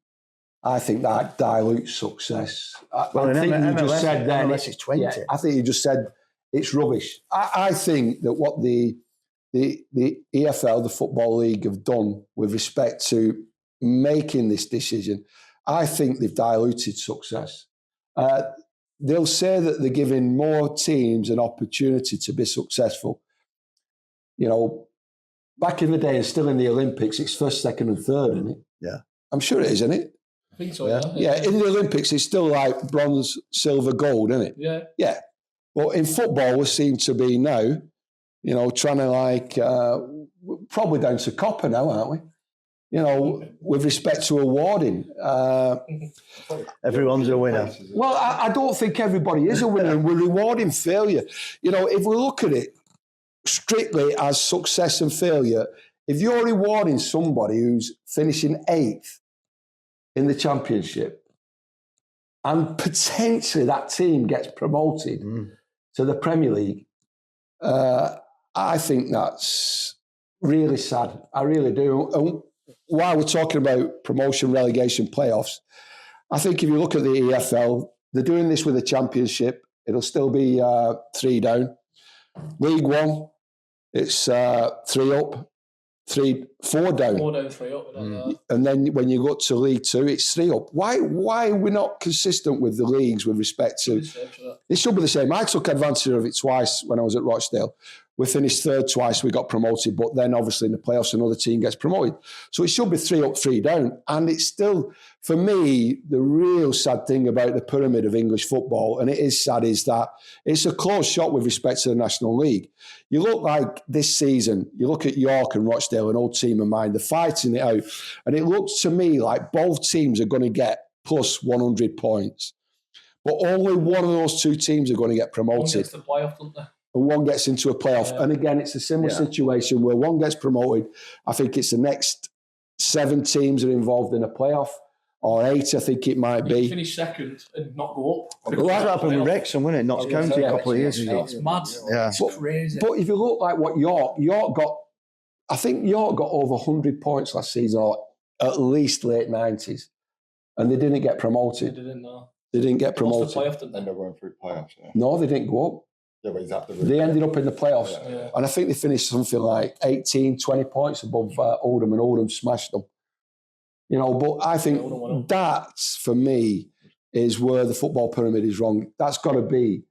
I think that dilutes success. MLS is 20. Yeah, I think you just said it's rubbish. I think that what the EFL, the Football League, have done with respect to making this decision, I think they've diluted success. They'll say that they're giving more teams an opportunity to be successful. You know, back in the day and still in the Olympics, it's first, second and third, isn't it? Yeah. I'm sure it is, isn't it? I think so, yeah. In the Olympics, it's still like bronze, silver, gold, isn't it? Yeah. Yeah. Well, in football, we seem to be now, trying to probably down to copper now, aren't we? With respect to awarding. Everyone's a winner. Well, I don't think everybody is a winner, and we're rewarding failure. If we look at it strictly as success and failure, if you're rewarding somebody who's finishing 8th in the championship and potentially that team gets promoted to the Premier League, I think that's really sad. I really do. And while we're talking about promotion, relegation, playoffs, I think if you look at the EFL, they're doing this with the championship. It'll still be 3 down. League One, it's 3 up, 4 down. 4 down, 3 up. And then when you go to League Two, it's 3 up. Why are we not consistent with the leagues with respect to... It should be the same. I took advantage of it twice when I was at Rochdale. We finished 3rd twice, we got promoted, but then obviously in the playoffs another team gets promoted. So it should be 3 up, 3 down. And it's still, for me, the real sad thing about the pyramid of English football, and it is sad, is that it's a close shot with respect to the National League. You look like this season, you look at York and Rochdale, an old team of mine, they're fighting it out. And it looks to me like both teams are going to get plus 100 points. But only one of those 2 teams are going to get promoted. The playoff, don't they? and one gets into a playoff. Yeah. And again, it's a similar situation where one gets promoted. I think it's the next 7 teams are involved in a playoff, or 8, I think it might You be. finish second and not go up. Well, that happened with Wrexham, wasn't it? Notts County a couple of years ago. It's mad. Yeah. It's crazy. But if you look like what York got, I think York got over 100 points last season, or at least late 90s, and they didn't get promoted. They didn't know. They didn't get promoted. Lost the playoff, didn't they? End up going through playoffs. Yeah. No, they didn't go up. Yeah, but is that the route? They ended up in the playoffs. Yeah. And I think they finished something like 18, 20 points above Oldham, and Oldham smashed them. You know, but I think that's, for me, is where the football pyramid is wrong. That's got to be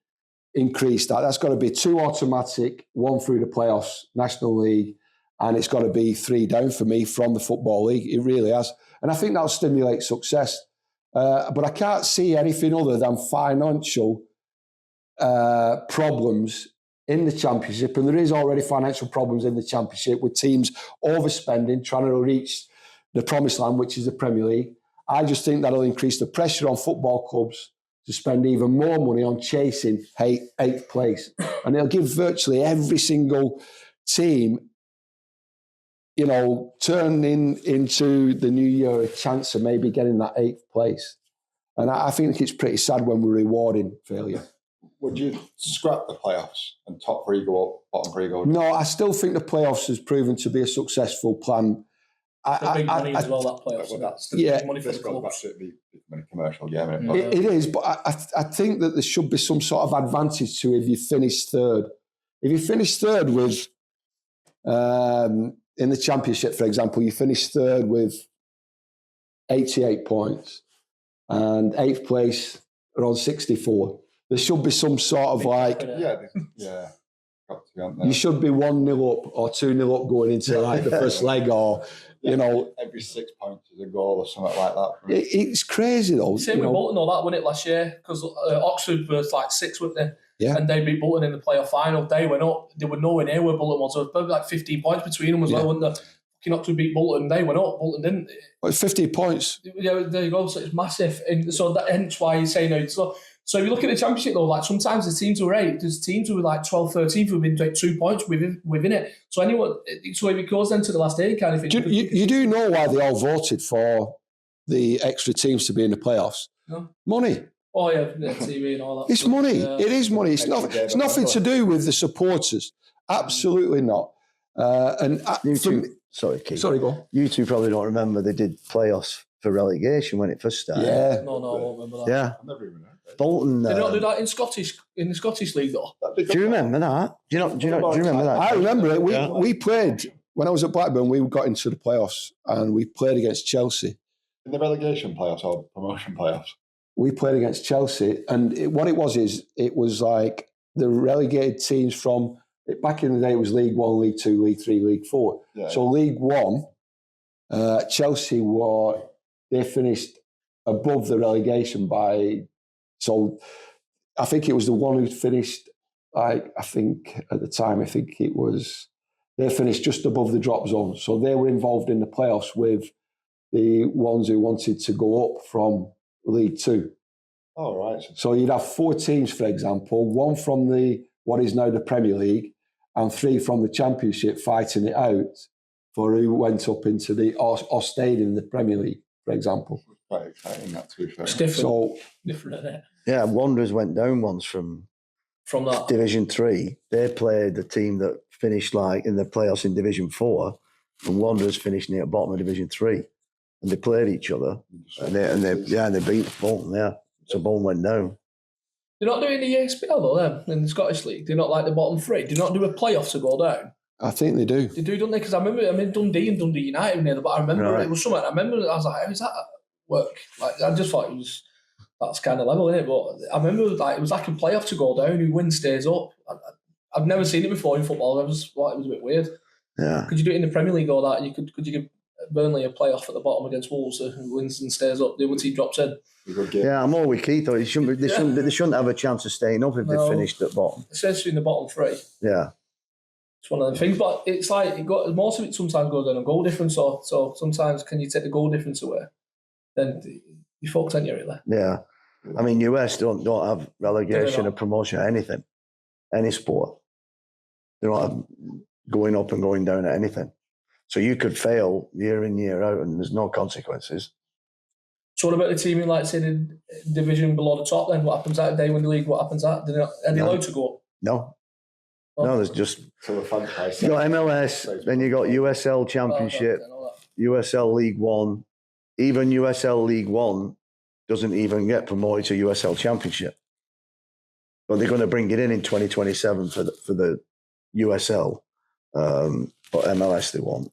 increased. That's got to be 2 automatic, 1 through the playoffs, National League, and it's got to be 3 down for me from the Football League. It really has. And I think that'll stimulate success. But I can't see anything other than financial problems in the Championship. And there is already financial problems in the Championship with teams overspending, trying to reach the promised land, which is the Premier League. I just think that'll increase the pressure on football clubs to spend even more money on chasing 8th place. And it'll give virtually every single team, you know, turning into the new year a chance of maybe getting that 8th place. And I think it's pretty sad when we're rewarding failure. Would you scrap the playoffs and top 3 go up, bottom 3 go down? No, I still think the playoffs has proven to be a successful plan. The big money as well, that playoffs. Well, that's Big money for this the goes back clubs. to it becoming a commercial game. It is, but I think that there should be some sort of advantage to if you finish third. If you finish third with, in the Championship, for example, you finish third with 88 points and 8th place are on 64. There should be some sort of like... Yeah. Got to be on there. You should be 1-0 up or 2-0 up going into like the first leg, or, you know... Every 6 points is a goal or something like that. It's crazy though. Same with Bolton, all that, wasn't it, last year? Because Oxford were like 6, weren't they? Yeah. And they beat Bolton in the playoff final. They went up. They were nowhere near where Bolton was. So probably like 15 points between them as well, weren't there? Fucking Oxford beat Bolton. They went up. Bolton didn't. Well, 50 points. Yeah, there you go. So it's massive. And so hence why you say no. So if you look at the Championship though, like sometimes the teams were 8, there's teams who were like 12, 13 who've been like 2 points within it. So if it goes then to the last 8 kind of thing. You do know why they all voted for the extra teams to be in the playoffs? No. Money. Oh yeah, TV and all that. It's stuff. money. Yeah. It is money. It's nothing to do with the supporters. Absolutely not. Sorry, Keith. Sorry, go. You two probably don't remember they did playoffs for relegation when it first started. Yeah. No, I won't remember that. Yeah. I've never even heard that. Bolton. Did they not do that in the Scottish League though? Do you remember that? Do you remember that? I remember it. Yeah. We played, when I was at Blackburn, we got into the playoffs and we played against Chelsea. In the relegation playoffs or promotion playoffs? We played against Chelsea, and what it was like the relegated teams from, back in the day it was League 1, League 2, League 3, League 4. Yeah. So League 1, Chelsea they finished above the relegation so I think it was the one who finished, at the time, they finished just above the drop zone. So they were involved in the playoffs with the ones who wanted to go up from League 2. Oh, right. So you'd have 4 teams, for example, 1 from what is now the Premier League and 3 from the Championship fighting it out for who went up into or stayed in the Premier League, for example. Quite exciting, that, to be fair. It's different. So, Different, isn't it? Yeah, Wanderers went down once from That. Division 3. They played the team that finished like in the playoffs in Division 4, and Wanderers finished near the bottom of Division 3. And they played each other, and they beat Bolton. Yeah, so Bolton went down. They're not doing the ESPL though, them in the Scottish League. They're not like the bottom 3. They're not do a playoff to go down. I think they do. They do, don't they? Because I remember, Dundee and Dundee United were near the bottom. I remember it was something. I remember I was like, how does that work? Like, I just thought that's kind of level, isn't it? But I remember it was like a playoff to go down. Who wins stays up. I've never seen it before in football. I just thought it was a bit weird. Yeah. Could you do it in the Premier League or that? Could you give Burnley a playoff at the bottom against Wolves who wins and stays up? The other team drops in. Yeah, I'm all with Keith. They shouldn't have a chance of staying up if they finished at bottom. Especially in the bottom 3. Yeah. It's one of the things, but it's like most of it sometimes goes down on goal difference. So sometimes can you take the goal difference away? Then you fucked, aren't you, really? Yeah. I mean, US don't have relegation or promotion or anything, any sport. They're not going up and going down at anything. So you could fail year in, year out, and there's no consequences. So what about the team in, like, say, the division below the top then? What happens that day when the league? What happens that? Are they allowed to go up? No. Oh. No, there's just... So the franchise. You got MLS, then you got USL Championship, USL League One. Even USL League One doesn't even get promoted to USL Championship. But they're going to bring it in 2027 for the USL. But MLS they won't.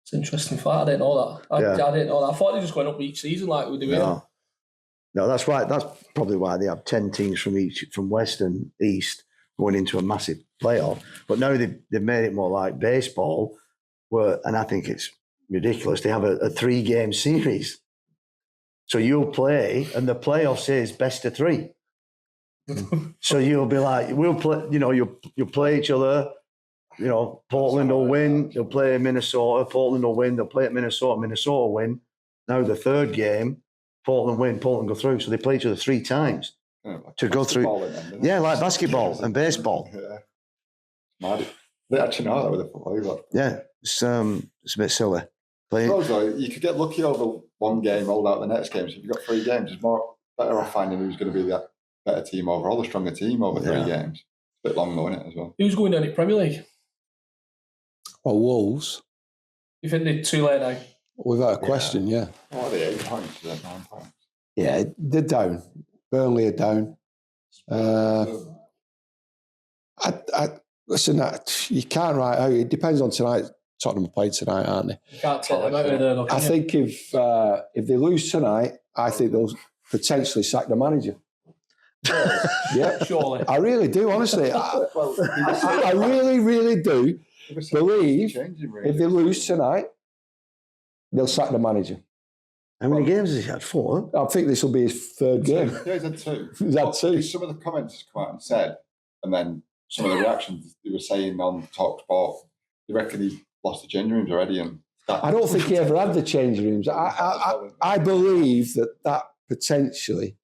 It's an interesting fact. I didn't know that. I didn't know that. I thought they were just going up each season like we do here. No, that's right. That's probably why they have 10 teams from West and East going into a massive playoff. But now they've made it more like baseball, and I think it's ridiculous. They have a 3-game series. So you'll play, and the playoffs is best of 3. So you'll be like, we'll play, you'll play each other. Portland will win. They'll play Minnesota. Portland will win. They'll play at Minnesota. Minnesota will win. Now the 3rd game, Portland win. Portland go through. So they play each other 3 times to go through. Like basketball and baseball. Yeah. Mad. They actually know that with the football. Yeah, it's a bit silly. You could get lucky over 1 game, hold out the next game. So if you've got 3 games, it's better off finding who's going to be the better team overall, the stronger team over 3 games. It's a bit long though, isn't it, as well? Who's going down in Premier League? Well, Wolves. You think they're too late now? Without a question, yeah. What are they, 8 points? Is that 9 points? Yeah, they're down. Burnley are down. Listen, you can't write out. It depends on tonight. Tottenham play tonight, aren't they? You can't take them out of there. I think if they lose tonight, I think they'll potentially sack the manager. Yeah, surely. I really do, honestly. I really, really do believe if they lose tonight, they'll sack the manager. How many games has he had? 4? I think this will be his 3rd game. Yeah, he's had 2. He's had 2. Some of the comments come out and said, and then some of the reactions they were saying on TalkSport, they reckon he lost the changing rooms already. And I don't think he ever had the changing rooms. I believe that potentially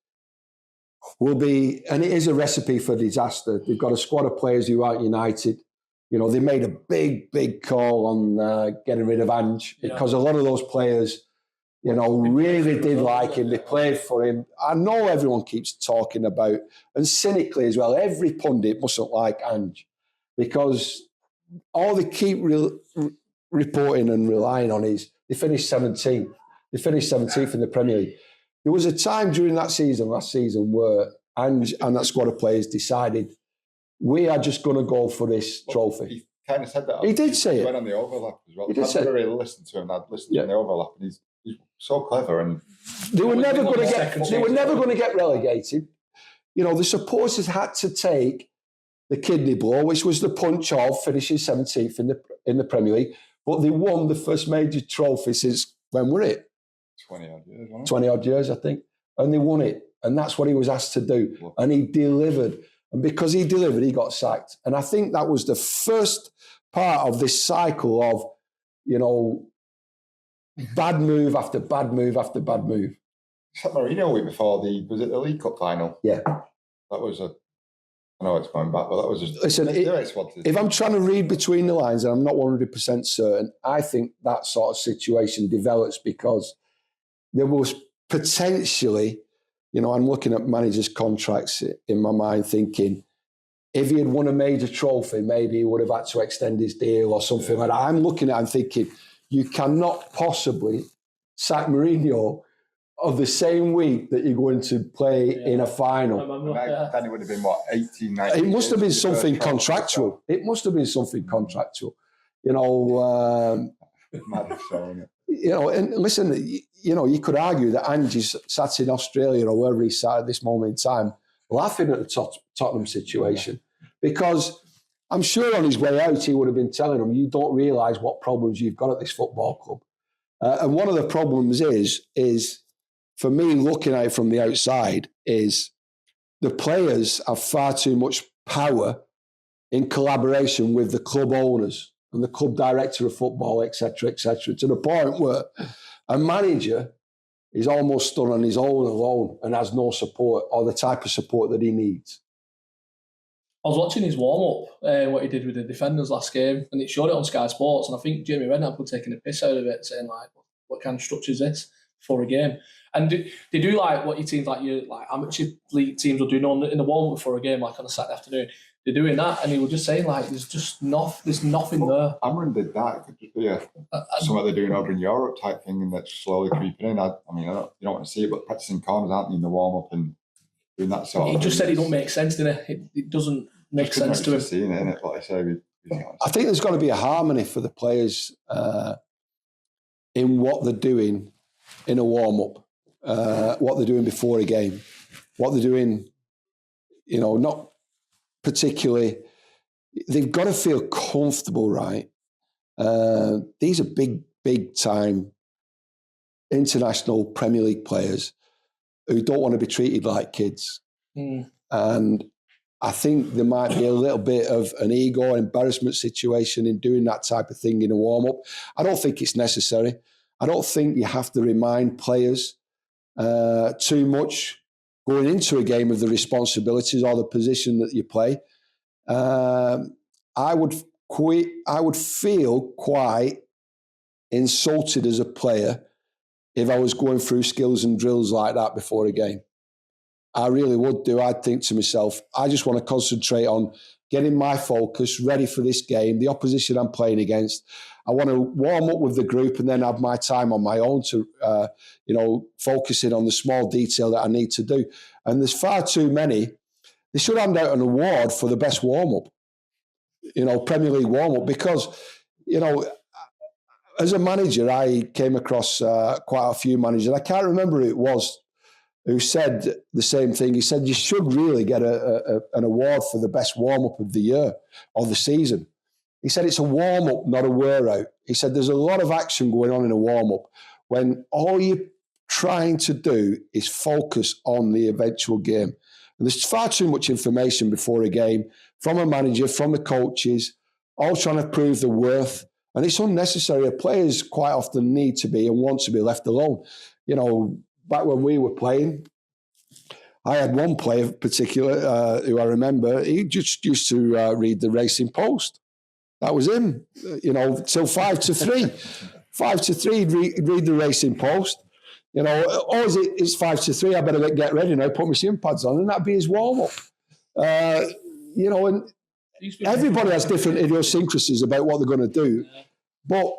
will be, and it is a recipe for disaster. They've got a squad of players who aren't united. They made a big call on getting rid of Ange because a lot of those players, really did like him. They played for him. I know everyone keeps talking about, and cynically as well, every pundit mustn't like Ange because all they keep reporting and relying on is they finished 17th. They finished 17th in the Premier League. There was a time during that season, last season, where Ange and that squad of players decided we are just going to go for this trophy. He kind of said that. He did say it. He went on the overlap as well. He did say it. I've never really listened to him. I'd listened to him on the overlap, and he's so clever. And they were never going to get relegated. The supporters had to take the kidney blow, which was the punch of finishing 17th in the Premier League. But they won the first major trophy since, when were it? 20 odd years, wasn't it? 20 odd years, I think. And they won it. And that's what he was asked to do. And he delivered. And because he delivered, he got sacked. And I think that was the first part of this cycle of, bad move after bad move after bad move. San Marino week before was it the League Cup final? Yeah. That was I know it's going back, but that was just... Listen, if I'm trying to read between the lines and I'm not 100% certain, I think that sort of situation develops because there was potentially, I'm looking at managers' contracts in my mind thinking, if he had won a major trophy, maybe he would have had to extend his deal or something like that. I'm looking at it and thinking, you cannot possibly sack Mourinho of the same week that you're going to play in a final. Then it would have been, 18, 19 It must have been something contractual. It must have been something contractual. Mad showing it. And listen, you could argue that Ange's sat in Australia or wherever he's sat at this moment in time laughing at the Tottenham situation because I'm sure on his way out he would have been telling them, you don't realise what problems you've got at this football club. And one of the problems is for me, looking at it from the outside, is the players have far too much power in collaboration with the club owners and the club director of football, etc., to the point where a manager is almost done on his own alone and has no support or the type of support that he needs. I was watching his warm-up, what he did with the defenders last game, and it showed it on Sky Sports, and I think Jamie Redknapp was taking a piss out of it, saying, like, what kind of structure is this for a game? And they do like what your teams, like your amateur league teams will do in the warm-up before a game, like on a Saturday afternoon. They're doing that, and he was just saying, like, there's nothing there. Amron did that. It could just be something they're doing over in Europe type thing, and that's slowly creeping in. I mean, you don't want to see it, but practicing corners, aren't you, in the warm-up and doing that sort of He just said it don't make sense, didn't it? It doesn't make sense to him. Seeing it, innit? Like I say, I think there's got to be a harmony for the players in what they're doing in a warm-up, what they're doing before a game, what they're doing, not particularly. They've got to feel comfortable, right? These are big time international Premier League players who don't want to be treated like kids. And I think there might be a little bit of an ego embarrassment situation in doing that type of thing in a warm-up. I don't think it's necessary. I don't think you have to remind players too much going into a game of the responsibilities or the position that you play. I would feel quite insulted as a player if I was going through skills and drills like that before a game. I really would do. I'd think to myself, I just want to concentrate on getting my focus ready for this game, the opposition I'm playing against. I want to warm up with the group and then have my time on my own to, focusing on the small detail that I need to do. And there's far too many. They should hand out an award for the best warm-up, Premier League warm-up, because, as a manager, I came across quite a few managers. I can't remember who it was who said the same thing. He said, you should really get an award for the best warm-up of the year or the season. He said, it's a warm-up, not a wear-out. He said, there's a lot of action going on in a warm-up when all you're trying to do is focus on the eventual game. And there's far too much information before a game from a manager, from the coaches, all trying to prove the worth. And it's unnecessary. Players quite often need to be and want to be left alone. Back when we were playing, I had one player in particular who I remember, he just used to read the Racing Post. That was him, till 5 to 3. 5 to 3, he'd read the Racing Post. It's 5 to 3, I better get ready now, put my shin pads on, and that'd be his warm-up. And everybody has different idiosyncrasies about what they're going to do. But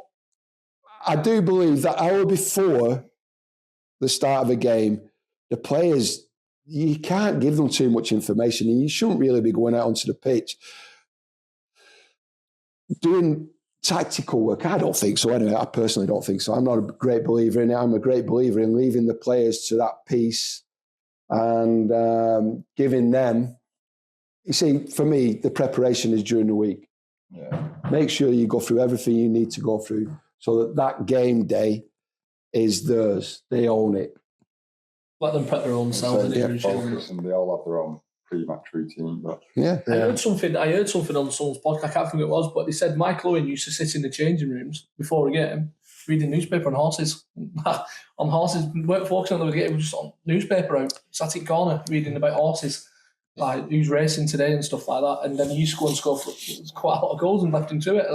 I do believe that hour before the start of a game, the players, you can't give them too much information, and you shouldn't really be going out onto the pitch doing tactical work. I don't think so anyway. I personally don't think so. I'm not a great believer in it. I'm a great believer in leaving the players to that piece and giving them, you see, for me, the preparation is during the week. Yeah. Make sure you go through everything you need to go through so that game day is theirs. They own it. Let them prep their own selves. Focus, and they all have their own pre-match routine. But yeah. I heard something on someone's podcast, I can't think who it was, but they said Michael Owen used to sit in the changing rooms before a game reading newspaper on horses. On horses, weren't focusing on the game, it was just on newspaper out, sat in corner reading about horses, like who's racing today and stuff like that. And then he used to go and score quite a lot of goals and left into it.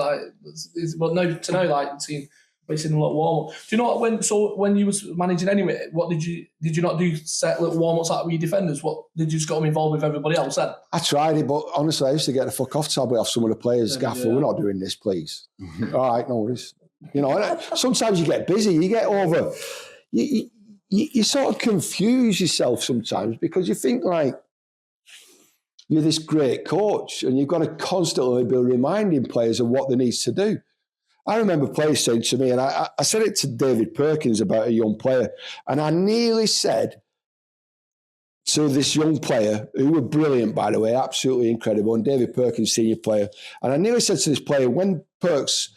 But now, like, seeing it's in a little warm up. Do you know what? When you was managing anyway, what did you not do? Set little warm ups out with your defenders? What did you just got them involved with everybody else then? I tried it, but honestly, I used to get the fuck off tablet off some of the players. Gaffer, we're not doing this, please. All right, no worries. Sometimes you get busy, you get over. You sort of confuse yourself sometimes because you think like you're this great coach, and you've got to constantly be reminding players of what they need to do. I remember players saying to me, and I said it to David Perkins about a young player, and I nearly said to this young player, who were brilliant, by the way, absolutely incredible, and David Perkins, senior player, and I nearly said to this player, when Perks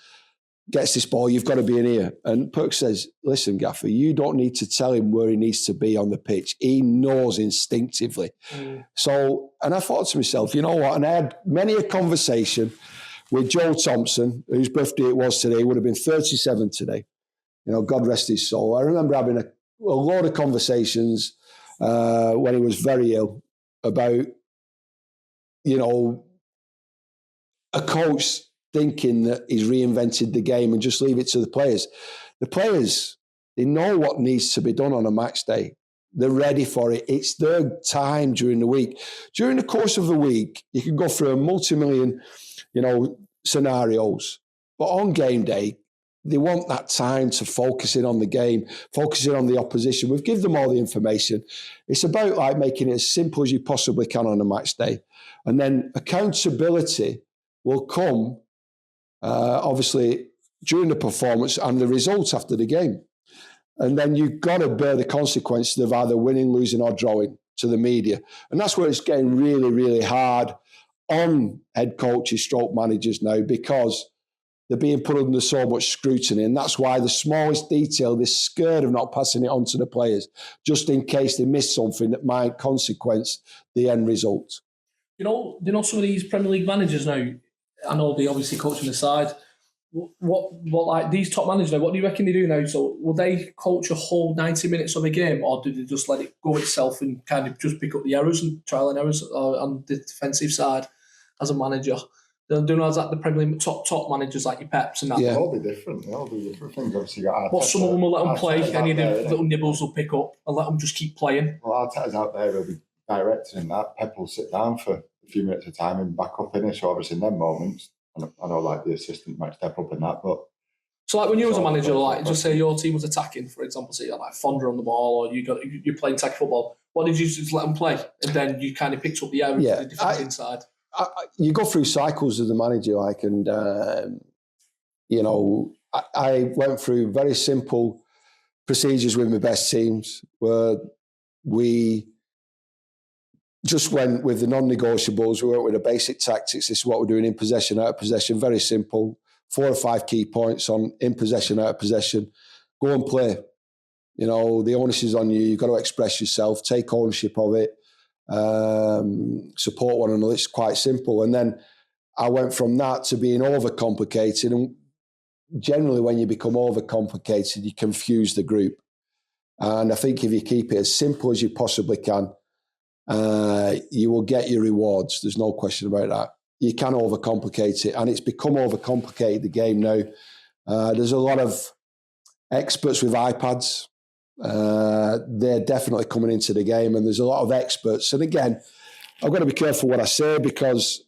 gets this ball, you've got to be in here. And Perks says, listen, Gaffer, you don't need to tell him where he needs to be on the pitch. He knows instinctively. So, and I thought to myself, you know what, and I had many a conversation with Joe Thompson, whose birthday it was today. He would have been 37 today. God rest his soul. I remember having a lot of conversations when he was very ill about a coach thinking that he's reinvented the game and just leave it to the players. The players, they know what needs to be done on a match day. They're ready for it. It's their time during the week. During the course of the week, you can go through a multi-million, scenarios. But on game day, they want that time to focus in on the game, focusing on the opposition. We've given them all the information. It's about like making it as simple as you possibly can on a match day. And then accountability will come, obviously, during the performance and the results after the game. And then you've got to bear the consequences of either winning, losing or drawing to the media. And that's where it's getting really, really hard on head coaches, stroke managers now, because they're being put under so much scrutiny. And that's why the smallest detail, they're scared of not passing it on to the players, just in case they miss something that might consequence the end result. You know some of these Premier League managers now, I know they obviously coach on the side. What like these top managers now, what do you reckon they do now? So will they coach a whole 90 minutes of a game, or do they just let it go itself and kind of just pick up the errors and trial and errors on the defensive side as a manager? They'll do as like the Premier League top managers like your Peps and that. Yeah, they'll all be different. They'll all do different things. Obviously, you got But some of them will let them play. Any of the there, little nibbles will pick up and let them just keep playing. Well, Arteta's out there. He'll be directing that. Pep will sit down for a few minutes at a time and back up in it. So obviously, in them moments, I know like the assistant might step up in that, but. So like when you was a manager, like just say your team was attacking, for example, say you're like Fonda on the ball, or you're playing tackle football. What did you just let them play, and then you kind of picked up the air the defending side? You go through cycles as a manager, like, and I went through very simple procedures with my best teams where we just went with the non-negotiables. We went with the basic tactics. This is what we're doing in possession, out of possession. Very simple. 4 or 5 key points on in possession, out of possession. Go and play. The onus is on you. You've got to express yourself, take ownership of it, support one another. It's quite simple. And then I went from that to being overcomplicated. And generally, when you become overcomplicated, you confuse the group. And I think if you keep it as simple as you possibly can, you will get your rewards. There's no question about that. You can overcomplicate it, and it's become overcomplicated, the game now. There's a lot of experts with iPads. They're definitely coming into the game, and there's a lot of experts. And again, I've got to be careful what I say because,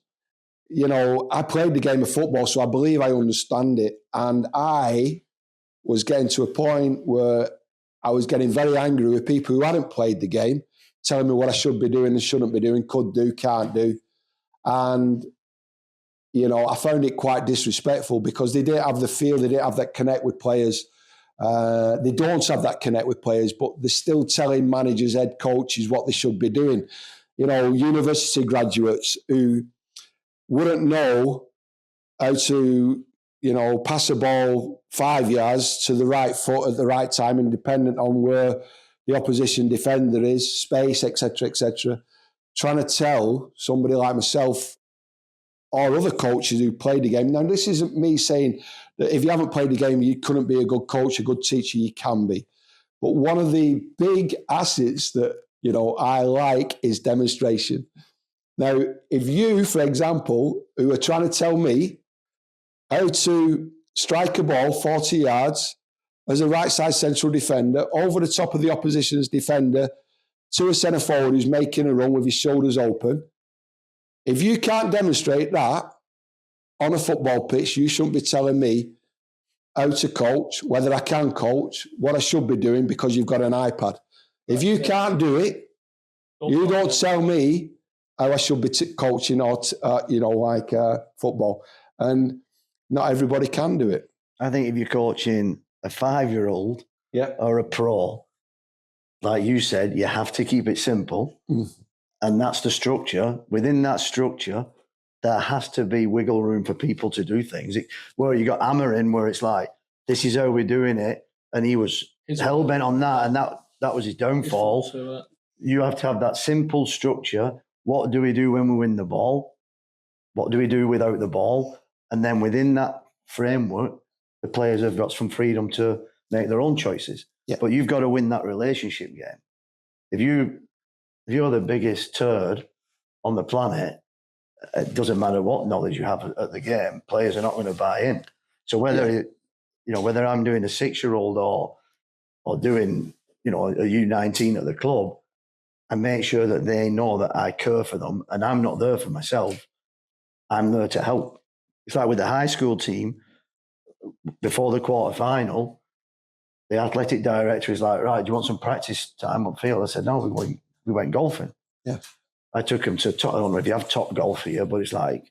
I played the game of football, so I believe I understand it. And I was getting to a point where I was getting very angry with people who hadn't played the game, telling me what I should be doing and shouldn't be doing, could do, can't do. And I found it quite disrespectful because they didn't have the feel, they didn't have that connect with players. They don't have that connect with players, but they're still telling managers, head coaches what they should be doing. University graduates who wouldn't know how to, pass a ball 5 yards to the right foot at the right time, independent on where the opposition defender is, space, etc., trying to tell somebody like myself or other coaches who played the game. Now, this isn't me saying that if you haven't played the game, you couldn't be a good coach, a good teacher. You can be. But one of the big assets that, I like is demonstration. Now, if you, for example, who are trying to tell me how to strike a ball 40 yards as a right-side central defender over the top of the opposition's defender to a centre forward who's making a run with his shoulders open, if you can't demonstrate that on a football pitch, you shouldn't be telling me how to coach, whether I can coach, what I should be doing because you've got an iPad. If you can't do it, you don't tell me how I should be coaching or, football. And not everybody can do it. I think if you're coaching a 5-year-old or a pro, like you said, you have to keep it simple. And that's the structure. Within that structure, there has to be wiggle room for people to do things. Where you got Amarin, where it's like, this is how we're doing it. And he was hell-bent on that. And that was his downfall. You have to have that simple structure. What do we do when we win the ball? What do we do without the ball? And then within that framework, the players have got some freedom to make their own choices. Yeah. But you've got to win that relationship game. If you're the biggest turd on the planet it doesn't matter what knowledge you have at the game, players are not going to buy in. So whether whether I'm doing a 6-year-old or doing a U19 at the club, I make sure that they know that I care for them, and I'm not there for myself. I'm there to help. It's like with the high school team before the quarter final. The athletic director is like, right, do you want some practice time on field? I said, no, we went golfing. Yeah. I took him to I don't know if you have top golf here, but it's like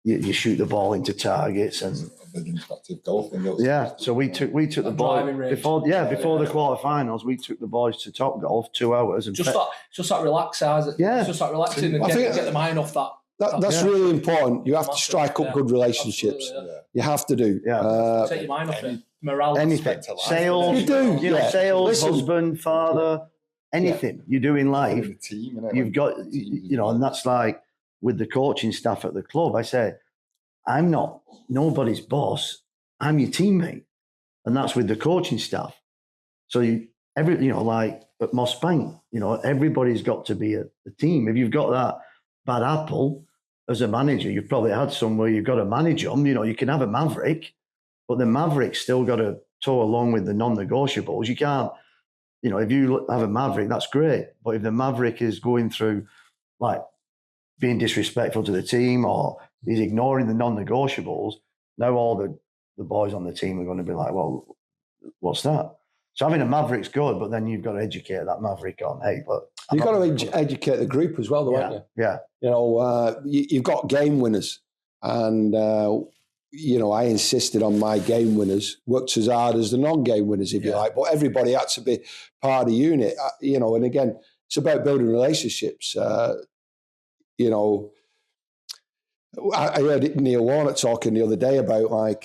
you shoot the ball into targets and interactive golfing. Yeah. So we took the ball before the quarterfinals. We took the boys to top golf 2 hours and just that relax, yeah, just that relaxing and get the mind off that. That's really important. You have to strike up good relationships. You have to do. Yeah. Take your mind off it. Morale, anything. Sales. You do. Sales, Listen, husband, father, anything you do in life. The team, You've got, and that's like with the coaching staff at the club. I say, I'm not nobody's boss. I'm your teammate, and that's with the coaching staff. So like at Mossbank, everybody's got to be a team. If you've got that bad apple as a manager, you've probably had somewhere you've got to manage them. You can have a maverick, but the maverick's still got to tow along with the non-negotiables. You can't, if you have a maverick, that's great. But if the maverick is going through like being disrespectful to the team or he's ignoring the non-negotiables, now all the boys on the team are going to be like, well, what's that? So having a maverick's good, but then you've got to educate that maverick on, hey, look. You've got to educate the group as well, though, haven't you? Yeah. You've got game winners. And, I insisted on my game winners, worked as hard as the non-game winners, if you like. But everybody had to be part of the unit, and again, it's about building relationships. I heard Neil Warnock talking the other day about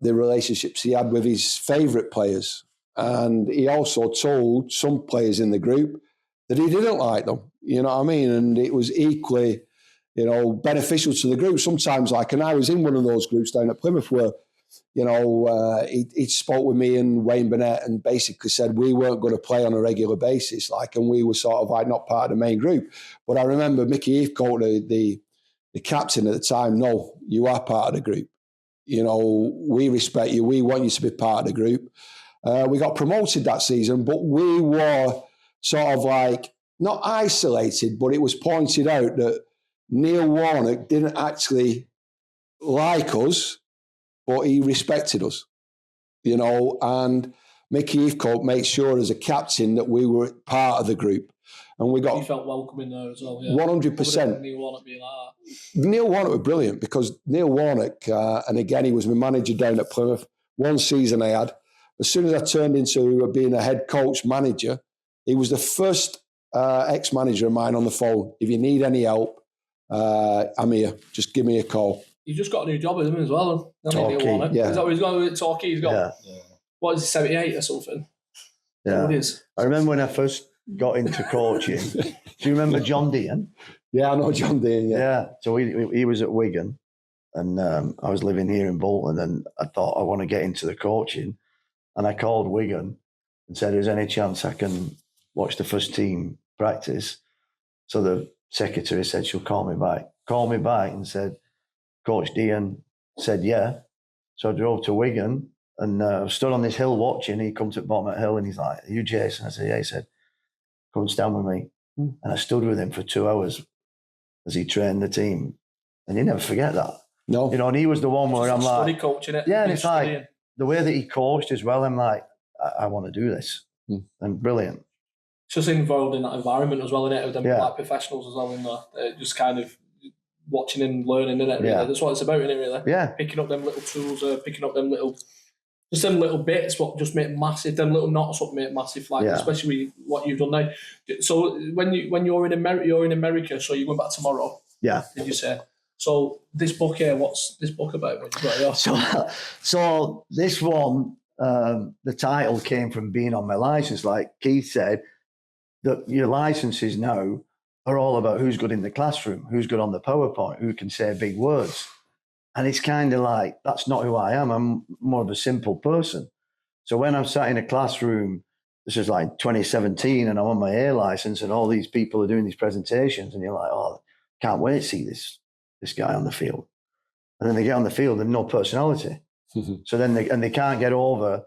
the relationships he had with his favourite players. And he also told some players in the group that he didn't like them, you know what I mean? And it was equally, beneficial to the group. Sometimes, and I was in one of those groups down at Plymouth where, he spoke with me and Wayne Burnett and basically said we weren't going to play on a regular basis, and we were sort of not part of the main group. But I remember Mickey Heathcote, the captain at the time, no, you are part of the group. We respect you. We want you to be part of the group. We got promoted that season, but we were sort of not isolated, but it was pointed out that Neil Warnock didn't actually like us, but he respected us, and Mickey Heathcote made sure as a captain that we were part of the group. And we got... You felt welcome in there as well, 100%. Neil Warnock being like that. Neil Warnock was brilliant because Neil Warnock, and again, he was my manager down at Plymouth. One season I had. As soon as I turned into being a head coach manager, he was the first ex-manager of mine on the phone. If you need any help, I'm here. Just give me a call. He's just got a new job with him as well. Torquay, yeah. Is that what he's going with Torquay? He's got, what is it, 78 or something? Yeah. What it is? I remember when I first got into coaching. Do you remember John Dean? Yeah, I know John Dean, Yeah. So he was at Wigan and I was living here in Bolton and I thought I want to get into the coaching. And I called Wigan and said, is there any chance I can watch the first team practice? So the secretary said she'll call me back. Called me back and said, Coach Dean said, yeah. So I drove to Wigan and stood on this hill watching. He comes to the bottom of the hill and he's like, are you Jason? I said, yeah. He said, come and stand with me. And I stood with him for 2 hours as he trained the team. And you never forget that. No. And he was the one where I'm like... Study coaching it. Yeah, and it's like, the way that he coached as well, I'm like, I want to do this. And brilliant. Just involved in that environment as well, innit? With them like professionals as well in there. Just kind of watching and learning, innit? Really? That's what it's about, innit, really? Yeah. Picking up them little tools, picking up them little... Just them little bits, what just make massive. Them little knots, what make massive. Especially with what you've done now. So when you're in America, so you're going back tomorrow. Yeah. Did you say? So this book here, what's this book about? What you got here? So this one, the title came from being on my license. Like Keith said, that your licenses now are all about who's good in the classroom, who's good on the PowerPoint, who can say big words. And it's kind of like, that's not who I am. I'm more of a simple person. So when I'm sat in a classroom, this is like 2017, and I'm on my A license, and all these people are doing these presentations, and you're like, oh, can't wait to see this guy on the field. And then they get on the field and no personality. So then they can't get over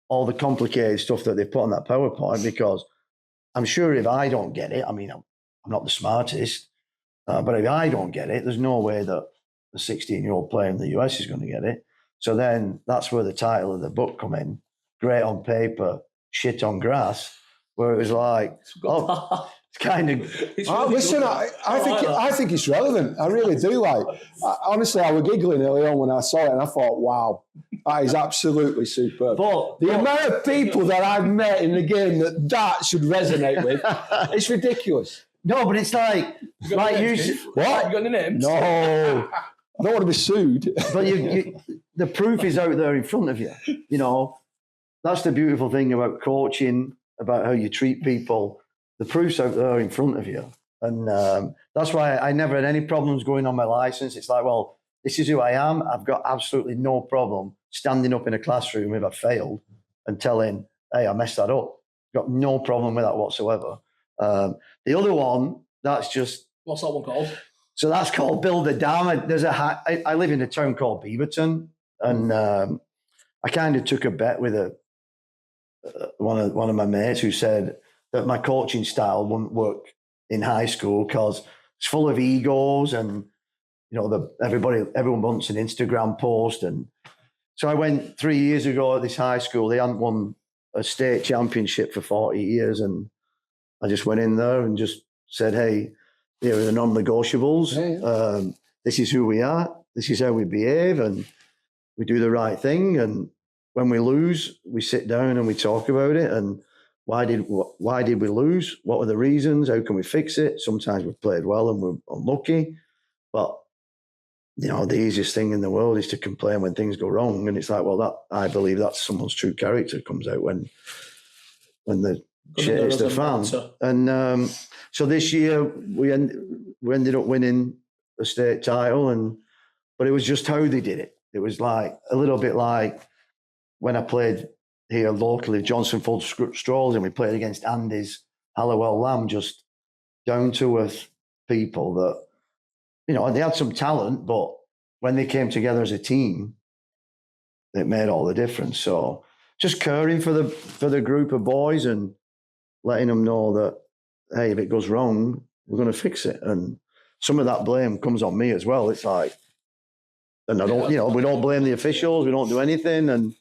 all the complicated stuff that they put on that PowerPoint, because I'm sure if I don't get it, I mean, I'm not the smartest, but if I don't get it, there's no way that the 16-year-old player in the US is going to get it. So then that's where the title of the book come in. Great on paper, shit on grass, where it was like, it's kind of. Listen, I think it's relevant. I really do. Honestly, I was giggling early on when I saw it, and I thought, wow, that is absolutely superb. But the amount of people that I've met in the game that should resonate with, it's ridiculous. No, but it's like you. What? You got any names? No, I don't want to be sued. But the proof is out there in front of you. That's the beautiful thing about coaching, about how you treat people. The proof's out there in front of you. And that's why I never had any problems going on my license. It's like, well, this is who I am. I've got absolutely no problem standing up in a classroom if I failed and telling, hey, I messed that up. Got no problem with that whatsoever. The other one, that's just... What's that one called? So that's called Build a Dam. I live in a town called Beaverton, and I kind of took a bet with one of my mates who said that my coaching style wouldn't work in high school because it's full of egos, and everyone wants an Instagram post. And so I went 3 years ago at this high school. They hadn't won a state championship for 40 years, and I just went in there and just said, hey, here are the non-negotiables. Yeah. This is who we are. This is how we behave, and we do the right thing. And when we lose, we sit down and we talk about it. And why did we lose? What were the reasons? How can we fix it? Sometimes we've played well and we're unlucky, but the easiest thing in the world is to complain when things go wrong. And it's like, well, I believe that's someone's true character comes out when the shit hits the fan. And so this year we ended up winning a state title, but it was just how they did it. It was like a little bit like when I played here locally, Johnson Full Strolls, and we played against Andy's Halliwell Lamb, just down to earth people that, they had some talent, but when they came together as a team, it made all the difference. So just caring for the group of boys and letting them know that, hey, if it goes wrong, we're going to fix it. And some of that blame comes on me as well. It's like, and I don't, we don't blame the officials. We don't do anything. And,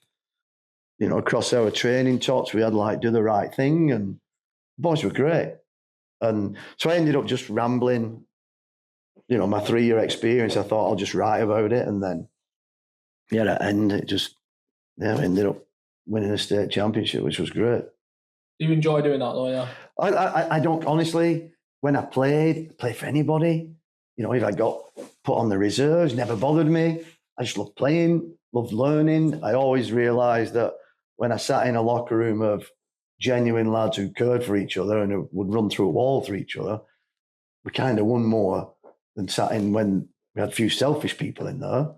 across our training tots, we had do the right thing, and the boys were great. And so I ended up just rambling, my 3-year experience. I thought I'll just write about it. And then, at the end, I ended up winning a state championship, which was great. Do you enjoy doing that though, yeah? I don't, honestly, when I play for anybody, if I got put on the reserves, never bothered me. I just loved playing, loved learning. I always realised that when I sat in a locker room of genuine lads who cared for each other and who would run through a wall for each other, we kind of won more than sat in when we had a few selfish people in there.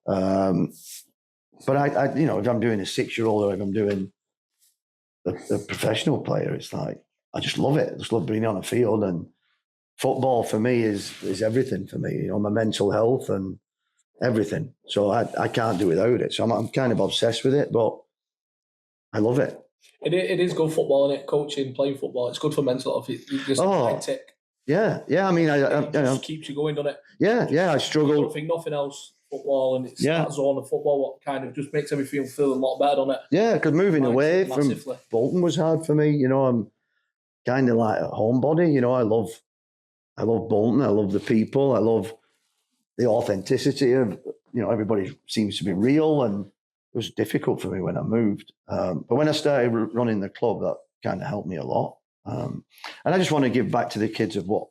But I if I'm doing a 6-year-old or if I'm doing a professional player, it's like, I just love it. I just love being on a field, and football for me is everything for me, my mental health and everything. So I can't do without it. So I'm kind of obsessed with it, but I love it. It is good football, isn't it? Coaching, playing football, it's good for mental health. You just hectic. Yeah. I mean, it just keeps you going, doesn't it? Yeah. I struggle. I don't think nothing else. Football, and it's that zone of football what kind of just makes everything feel a lot better, doesn't it? Yeah, because moving away from Bolton was hard for me. I'm kind of like a homebody. I love Bolton. I love the people. I love the authenticity of everybody seems to be real, and it was difficult for me when I moved. But when I started running the club, that kind of helped me a lot. And I just want to give back to the kids of what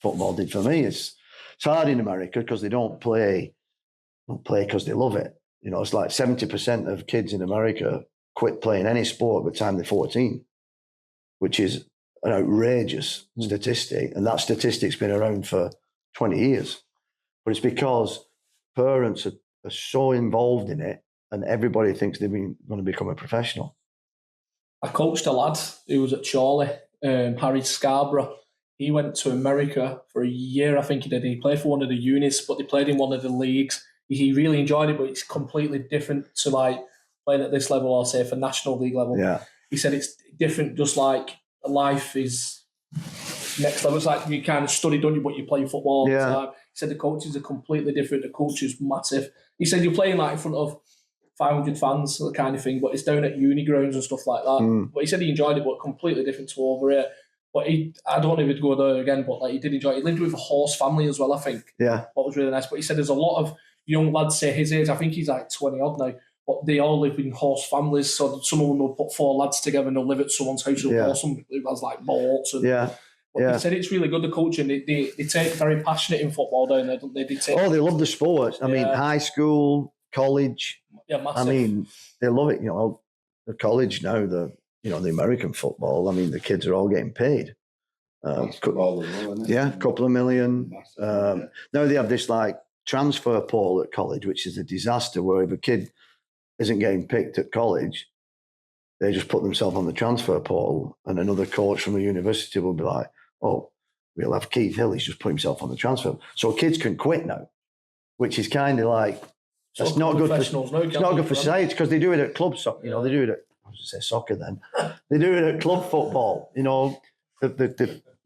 football did for me. It's hard in America because they don't play because they love it. It's like 70% of kids in America quit playing any sport by the time they're 14, which is an outrageous statistic. And that statistic's been around for 20 years. But it's because parents are so involved in it, and everybody thinks they're going to become a professional. I coached a lad who was at Chorley, Harry Scarborough. He went to America for a year, I think he did. He played for one of the unis, but they played in one of the leagues. He really enjoyed it, but it's completely different to like playing at this level, or say for national league level. Yeah. He said it's different, just like life is next level. It's like you kind of study, don't you, but you play football all the time. He said the coaches are completely different. The culture's massive. He said you're playing like in front of 500 fans, that kind of thing, but it's down at uni grounds and stuff like that. But he said he enjoyed it, but completely different to over here. But I don't know if he'd go there again, but like he did enjoy it. He lived with a horse family as well, I think. Yeah. What was really nice. But he said there's a lot of young lads, say his age, I think he's like 20 odd now, but they all live in horse families. So some of them will put 4 lads together and they'll live at someone's house with a horse who has like bolts. And, But he said it's really good, the culture, and they take very passionate in football down there, don't they? They love the sport. I mean, high school, college. Yeah, massive. I mean, they love it. The college now, the American football, I mean, the kids are all getting paid. A couple of million. Now they have this like transfer portal at college, which is a disaster, where if a kid isn't getting picked at college, they just put themselves on the transfer portal, and another coach from a university will be like, oh, we'll have Keith Hill, he's just put himself on the transfer. So kids can quit now, which is kind of like, that's not good for, it's not good for society, because they do it at club soccer. They do it at, I was going to say soccer then. They do it at club football. The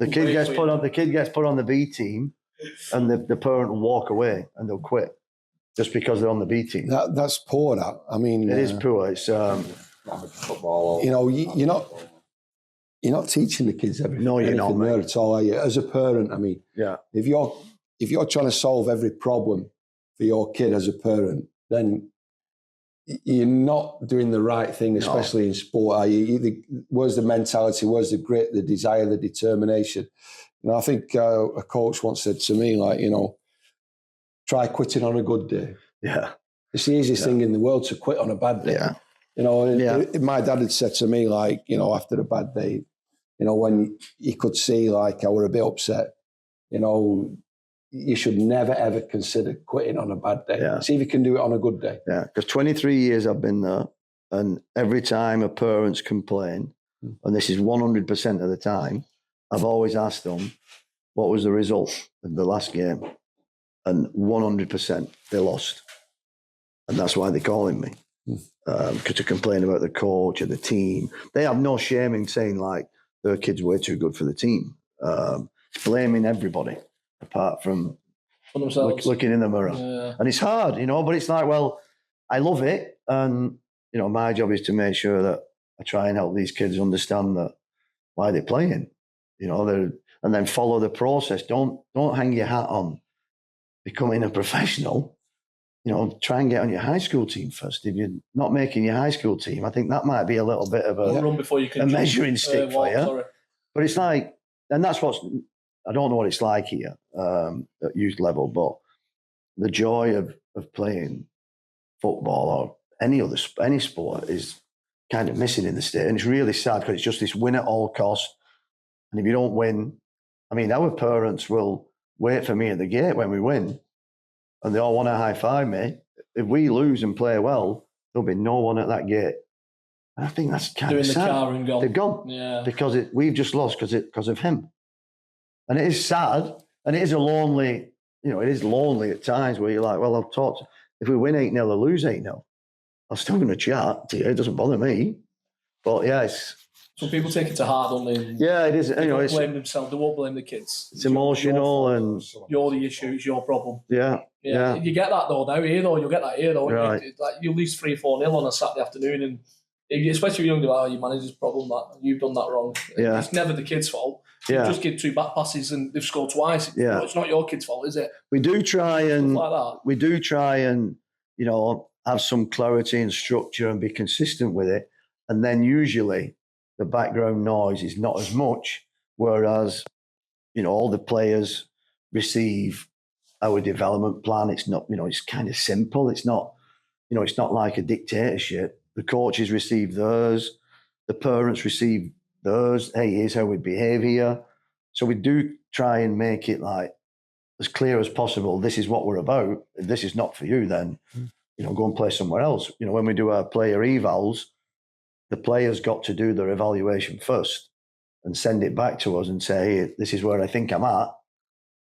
kid gets put on the B team, and the parent will walk away and they'll quit just because they're on the B team. That's poor. That, I mean, it is poor. It's football. You're not teaching the kids everything. No, you're not there at all, are you? As a parent, I mean, if you're trying to solve every problem for your kid as a parent, then you're not doing the right thing, especially in sport. Are you? Where's the mentality? Where's the grit, the desire, the determination? I think a coach once said to me, like, try quitting on a good day. Yeah. It's the easiest thing in the world to quit on a bad day. Yeah. My dad had said to me, like, after a bad day, when he could see, like, I were a bit upset, you should never, ever consider quitting on a bad day. Yeah. See if you can do it on a good day. Yeah, because 23 years I've been there, and every time a parent's complain, and this is 100% of the time, I've always asked them, what was the result of the last game? And 100% they lost. And that's why they're calling me. Because to complain about the coach or the team. They have no shame in saying, like, their kid's way too good for the team. It's blaming everybody apart from themselves. Looking in the mirror. And it's hard, but it's like, well, I love it. And, my job is to make sure that I try and help these kids understand that why they're playing, and then follow the process. Don't hang your hat on becoming a professional. Try and get on your high school team first. If you're not making your high school team, I think that might be a little bit of a measuring stick for you. Sorry. But it's like, and that's I don't know what it's like here at youth level, but the joy of playing football or any sport is kind of missing in the state. And it's really sad, because it's just this win at all costs. And if you don't win, I mean, our parents will wait for me at the gate when we win, and they all want to high five me. If we lose and play well, there'll be no one at that gate. And I think that's kind of sad. The car and gone. They've gone because we've just lost because of him. And it is sad, and it is a lonely, it is lonely at times where you're like, well, I've talked. If we win 8-0 or lose 8-0, I'm still going to chat to you. It doesn't bother me. But yeah, it's. Some people take it to heart, don't they? Yeah, it is. They don't blame themselves. They won't blame the kids. It's emotional, and you're the issue. It's your problem. Yeah. You get that though now. You'll get that here though. Right. Like you lose 3-4-0 on a Saturday afternoon, and especially if you're young, your manager's problem that you've done that wrong. Yeah. It's never the kid's fault. Yeah. You just give 2 back passes and they've scored twice. Yeah. It's not your kid's fault, is it? We do try and like that. We do try and have some clarity and structure and be consistent with it, and then usually the background noise is not as much, whereas all the players receive our development plan. It's not, it's kind of simple. It's not, it's not like a dictatorship. The coaches receive theirs, the parents receive theirs. Hey, here's how we behave here. So we do try and make it like as clear as possible. This is what we're about. If this is not for you, then go and play somewhere else. When we do our player evals, the players got to do their evaluation first, and send it back to us and say, hey, this is where I think I'm at.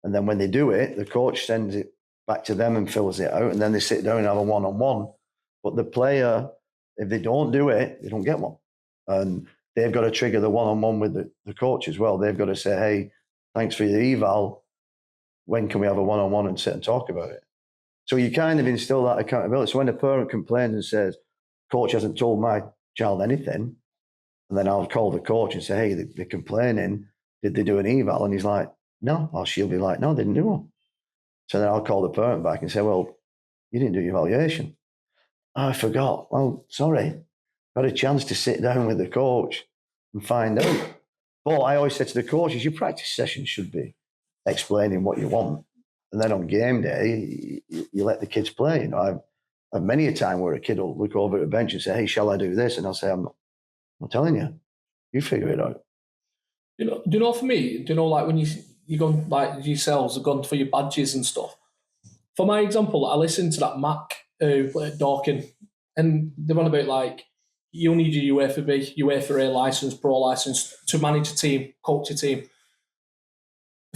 And then when they do it, the coach sends it back to them and fills it out. And then they sit down and have a one-on-one. But the player, if they don't do it, they don't get one. And they've got to trigger the one-on-one with the coach as well. They've got to say, hey, thanks for your eval. When can we have a one-on-one and sit and talk about it? So you kind of instill that accountability. So when a parent complains and says, coach hasn't told my child anything, and then I'll call the coach and say, hey, they're complaining. Did they do an eval? And he's like, no. Or she'll be like, no, they didn't do one. So then I'll call the parent back and say, well, you didn't do your evaluation. Oh, I forgot. Well, sorry. Got a chance to sit down with the coach and find out. But I always say to the coaches, your practice session should be explaining what you want. And then on game day, you let the kids play. You know, I've many a time where a kid will look over at a bench and say, hey, shall I do this? And I'll say, I'm not telling you. You figure it out. Do you know, for me, like when you go, like yourselves have gone for your badges and stuff. For my example, I listened to that Mac who played at Dorking, and they're on about like, you'll need your UEFA B, UEFA A license, pro license to manage a team, coach a team.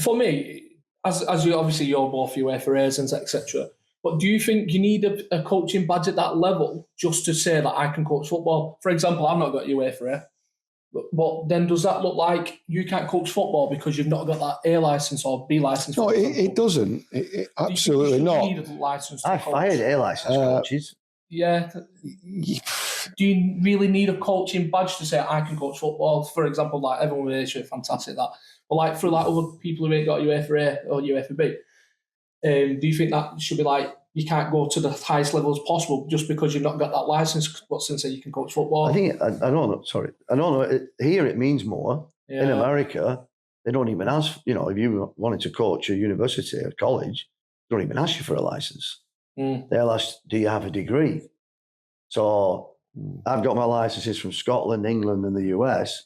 For me, as you obviously you're both UEFA A's and etc. But do you think you need a coaching badge at that level just to say that I can coach football? For example, I've not got UEFA A. But then does that look like you can't coach football because you've not got that A license or B license? No, it doesn't. Absolutely not. You need a license to I coach. fired A license coaches. Yeah. Do you really need a coaching badge to say I can coach football? For example, like everyone with HA, fantastic that. But like for like other people who ain't got UEFA A or UEFA B, do you think that should be like you can't go to the highest level as possible just because you've not got that license? But since you can coach football, I think I don't know. Sorry, I don't know. Here it means more. Yeah. In America, they don't even ask. You know, if you wanted to coach a university or college, they don't even ask you for a license. They'll ask, do you have a degree? So I've got my licenses from Scotland, England, and the US,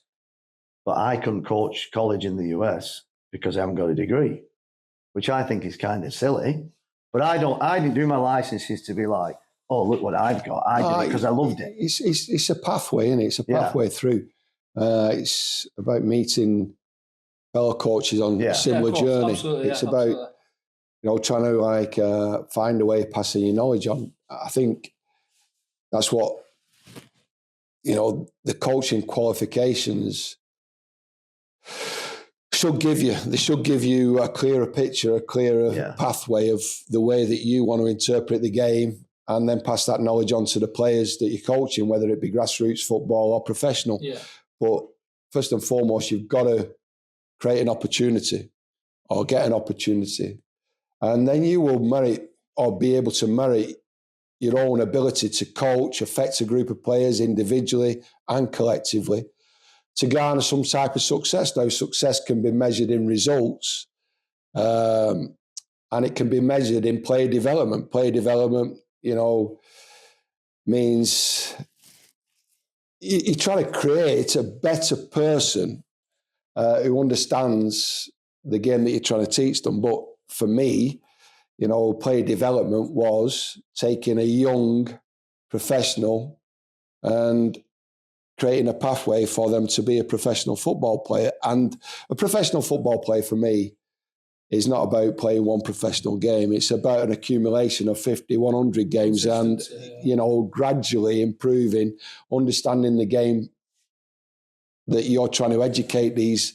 but I couldn't coach college in the US because I haven't got a degree, which I think is kind of silly. But I didn't do my licenses to be like, oh, look what I've got. I did it because I loved it. It's a pathway, isn't it? It's a pathway through. It's about meeting fellow coaches on a similar journey. It's about trying to find a way of passing your knowledge on. I think that's what the coaching qualifications should give you. They should give you a clearer picture, a clearer pathway of the way that you want to interpret the game, and then pass that knowledge on to the players that you're coaching, whether it be grassroots football or professional. Yeah. But first and foremost, you've got to create an opportunity or get an opportunity. And then you will merit or be able to merit your own ability to coach, affect a group of players individually and collectively to garner some type of success. Now, success can be measured in results and it can be measured in player development. Player development, means you try to create a better person who understands the game that you're trying to teach them. But for me, player development was taking a young professional and creating a pathway for them to be a professional football player. And a professional football player for me is not about playing one professional game. It's about an accumulation of 50, 100 games and, gradually improving, understanding the game that you're trying to educate these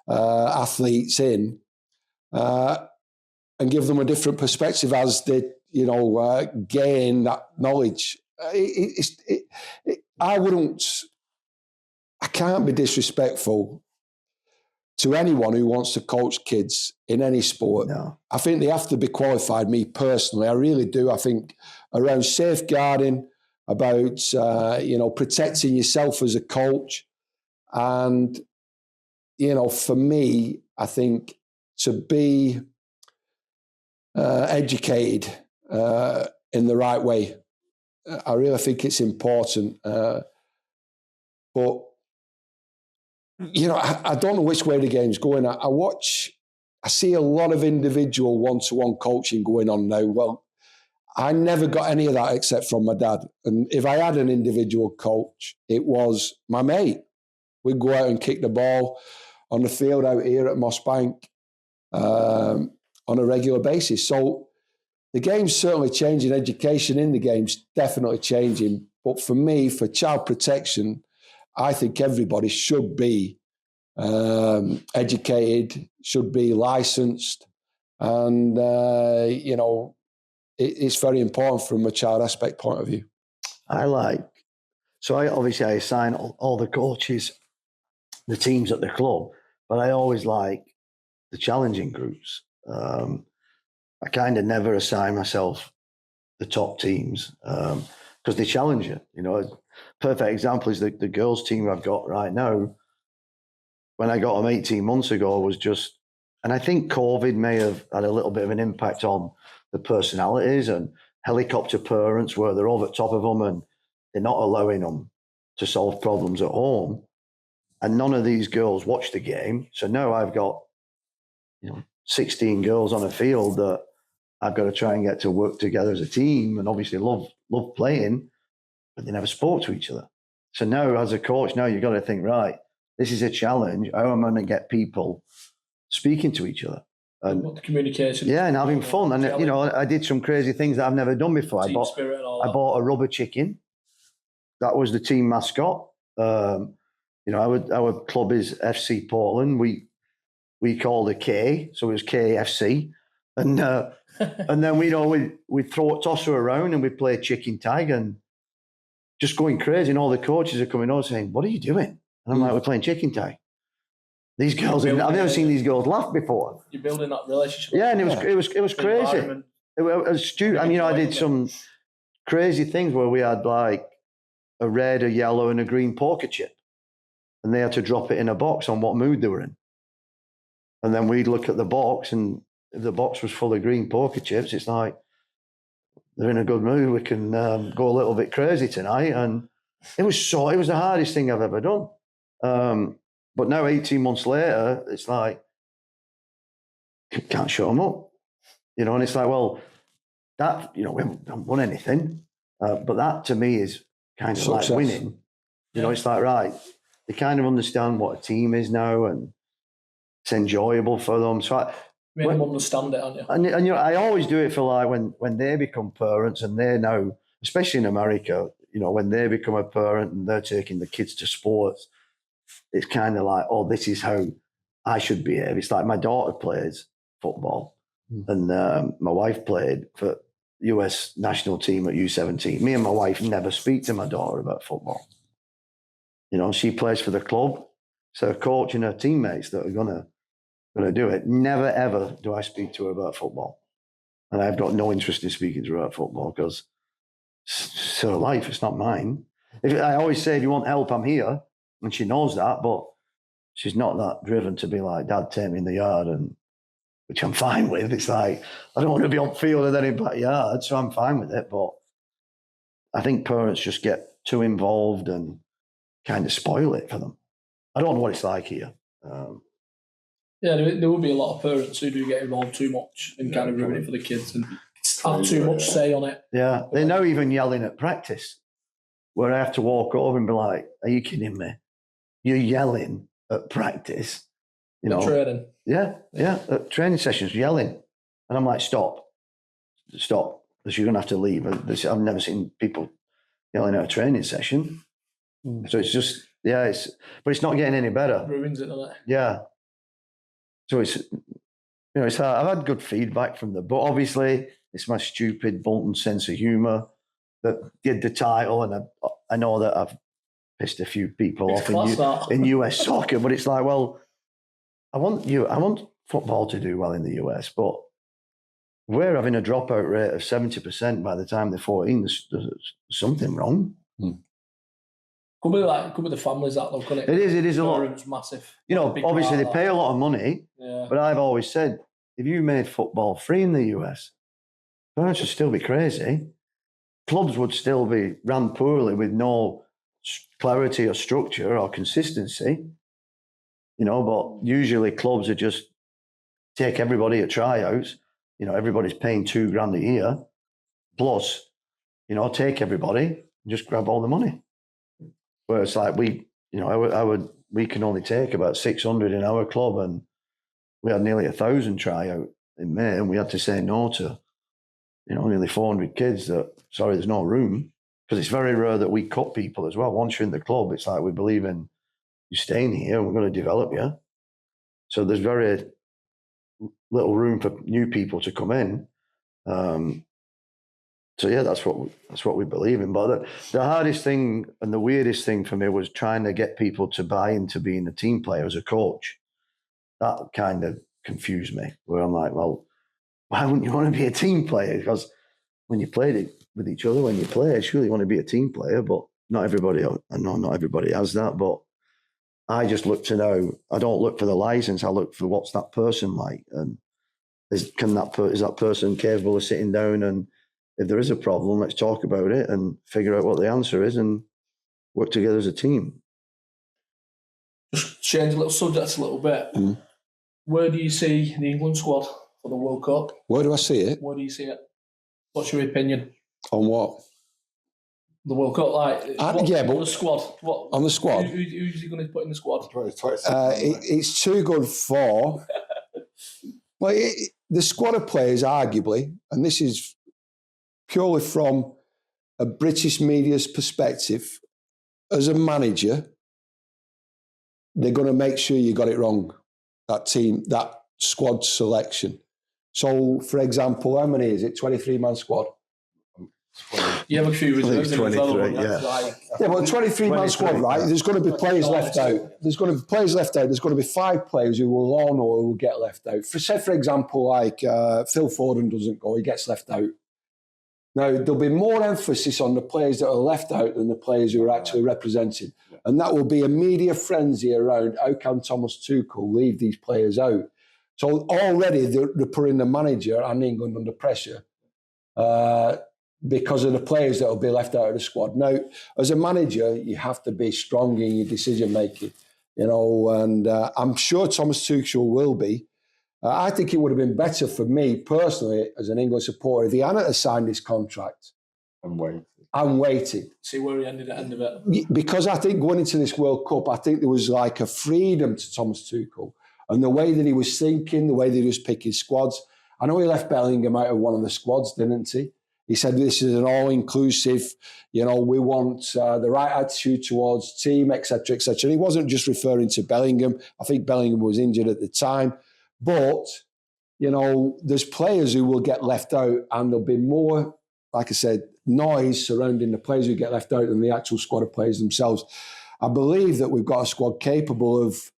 athletes in and give them a different perspective as they, gain that knowledge. I can't be disrespectful to anyone who wants to coach kids in any sport. No. I think they have to be qualified, me personally. I really do. I think around safeguarding, about, protecting yourself as a coach. And, for me, I think to be educated in the right way, I really think it's important. But I don't know which way the game's going. I see a lot of individual one-to-one coaching going on now. Well, I never got any of that except from my dad. And if I had an individual coach, it was my mate. We'd go out and kick the ball. on the field out here at Mossbank on a regular basis. So the game's certainly changing. Education in the game's definitely changing. But for me, for child protection, I think everybody should be educated, should be licensed, and it's very important from a child aspect point of view. I assign all the coaches, the teams at the club, but I always like the challenging groups. I kind of never assign myself the top teams because they challenge you. A perfect example is the girls' team I've got right now. When I got them 18 months ago was just, and I think COVID may have had a little bit of an impact on the personalities and helicopter parents where they're over the top of them and they're not allowing them to solve problems at home. And none of these girls watch the game. So now I've got, 16 girls on a field that I've got to try and get to work together as a team and obviously love playing, but they never spoke to each other. So now as a coach, you've got to think, right, this is a challenge. How am I going to get people speaking to each other? And what the communication. Yeah, and having fun. And, I did some crazy things that I've never done before. Team spirit and all that. I bought a rubber chicken. That was the team mascot. Our club is FC Portland. We called it K, so it was KFC. And and then we'd toss her around and we'd play chicken tag and just going crazy. And all the coaches are coming over saying, "What are you doing?" And I'm like, "We're playing chicken tag." These girls, I've never seen these girls laugh before. You're building that relationship. Yeah, and it was crazy. It was stupid. I did some crazy things where we had like a red, a yellow, and a green poker chip, and they had to drop it in a box on what mood they were in. And then we'd look at the box, and if the box was full of green poker chips, it's like they're in a good mood. We can go a little bit crazy tonight. And it was the hardest thing I've ever done. But now, 18 months later, it's like, can't shut them up. And it's like, well, that, we haven't won anything. But that to me is kind of Success. like winning. It's like, right, they kind of understand what a team is now and it's enjoyable for them. So Make them understand it, aren't you? And I always do it for like when they become parents and they know, especially in America, when they become a parent and they're taking the kids to sports, it's kind of like, oh, this is how I should behave. It's like my daughter plays football and my wife played for US national team at U17. Me and my wife never speak to my daughter about football. She plays for the club. So her coach and her teammates that are gonna do it. Never ever do I speak to her about football. And I've got no interest in speaking to her about football because it's her life, it's not mine. I always say, if you want help, I'm here. And she knows that, but she's not that driven to be like, Dad, take me in the yard, which I'm fine with. It's like, I don't want to be on field and then in backyard, so I'm fine with it. But I think parents just get too involved and kind of spoil it for them. I don't know what it's like here. Yeah, there will be a lot of parents who do get involved too much and kind of ruin it for the kids and have too much say on it. Yeah, they're now even yelling at practice, where I have to walk over and be like, "Are you kidding me? You're yelling at practice, Training. Yeah, at training sessions, yelling." And I'm like, stop, because you're going to have to leave. I've never seen people yelling at a training session. So it's just, but it's not getting any better. Ruins it, doesn't it? Yeah. So it's hard. I've had good feedback from them, but obviously it's my stupid Bolton sense of humour that did the title, and I know that I've pissed a few people off in US soccer, but it's like, well, I want football to do well in the US, but we're having a dropout rate of 70% by the time they're 14. There's something wrong. Could be the families that though, couldn't it? It is a lot. It's massive. Obviously they pay a lot of money, but I've always said, if you made football free in the US, parents would still be crazy. Clubs would still be run poorly with no clarity or structure or consistency. But usually clubs are just take everybody at tryouts. Everybody's paying $2,000 a year, plus, take everybody and just grab all the money. Whereas like I would we can only take about 600 in our club, and we had nearly 1,000 try out in May, and we had to say no to, nearly 400 kids that, sorry, there's no room. Because it's very rare that we cut people as well. Once you're in the club, it's like we believe in you staying here and we're going to develop you. So there's very little room for new people to come in. So yeah, that's what we believe in. But the hardest thing and the weirdest thing for me was trying to get people to buy into being a team player as a coach. That kind of confused me, where I'm like, well, why wouldn't you want to be a team player? Because when you played it with each other, when you play, surely you want to be a team player, but not everybody, I know not everybody has that, but I just look to know, I don't look for the license, I look for what's that person like, and is that person capable of sitting down, and if there is a problem, let's talk about it and figure out what the answer is and work together as a team. Just change a little subject a little bit. Where do you see the England squad for the World Cup? Where do I see it? Where do you see it? What's your opinion? On what? The World Cup, but the squad. What, on the squad? Who's he going to put in the squad? It's too good for... Well, the squad of players, arguably, and this is purely from a British media's perspective, as a manager, they're going to make sure you got it wrong, that squad selection. So, for example, how many is it? 23-man squad? You have a few reserves. 23, yeah, but 23-man squad, right? There's going to be players left out. There's going to be players left out. There's going to be 5 players who will loan or who will get left out. For example, like Phil Foden doesn't go, he gets left out. Now, there'll be more emphasis on the players that are left out than the players who are actually represented. And that will be a media frenzy around how can Thomas Tuchel leave these players out. So already they're putting the manager and England under pressure because of the players that will be left out of the squad. Now, as a manager, you have to be strong in your decision-making, and I'm sure Thomas Tuchel will be. I think it would have been better for me personally as an England supporter if he hadn't signed his contract. And waited. See where he ended at the end of it. Because I think going into this World Cup, I think there was like a freedom to Thomas Tuchel and the way that he was thinking, the way that he was picking squads. I know he left Bellingham out of one of the squads, didn't he? He said this is an all-inclusive, we want the right attitude towards team, etc., etc. And he wasn't just referring to Bellingham. I think Bellingham was injured at the time. But, there's players who will get left out and there'll be more, like I said, noise surrounding the players who get left out than the actual squad of players themselves. I believe that we've got a squad capable of,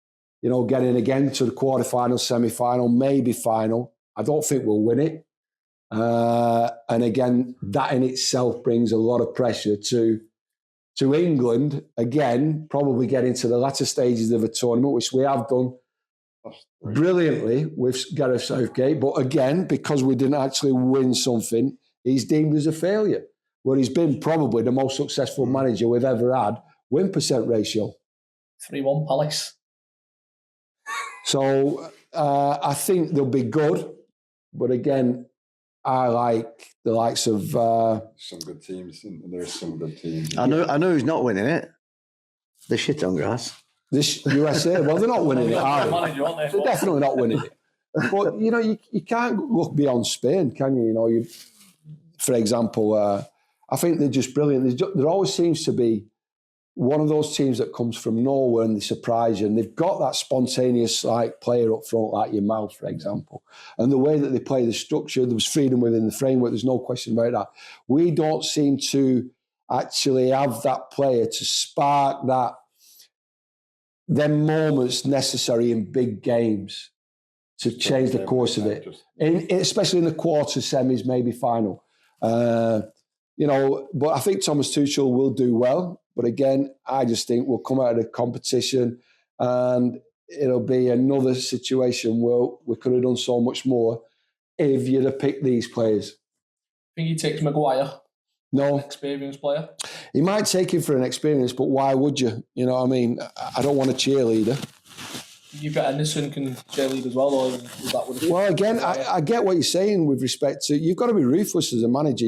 getting again to the quarterfinal, semi-final, maybe final. I don't think we'll win it. And again, that in itself brings a lot of pressure to England, again, probably getting to the latter stages of a tournament, which we have done brilliantly with Gareth Southgate. But again, because we didn't actually win something, he's deemed as a failure, where he's been probably the most successful manager we've ever had, win percent ratio. 3-1 Palace. So I think they'll be good. But again, I like the likes of... some good teams. There's some good teams. I know who's not winning it. The shit on grass. This USA, well, they're not winning it, are they? They're definitely not winning it. But, you can't look beyond Spain, can you? For example, I think they're just brilliant. There always seems to be one of those teams that comes from nowhere and they surprise you. And they've got that spontaneous player up front, like your Mal, for example. And the way that they play the structure, there was freedom within the framework. There's no question about that. We don't seem to actually have that player to spark them moments necessary in big games to change the course of it, especially in the quarter, semis, maybe final. But I think Thomas Tuchel will do well. But again, I just think we'll come out of the competition and it'll be another situation where we could have done so much more if you'd have picked these players. I think he takes Maguire. No. Experienced player. He might take him for an experience, but why would you? You know what I mean? I don't want a cheerleader. You've got Anderson can cheerlead as well, or is that what it is? Well, again, I get what you're saying with respect to you've got to be ruthless as a manager,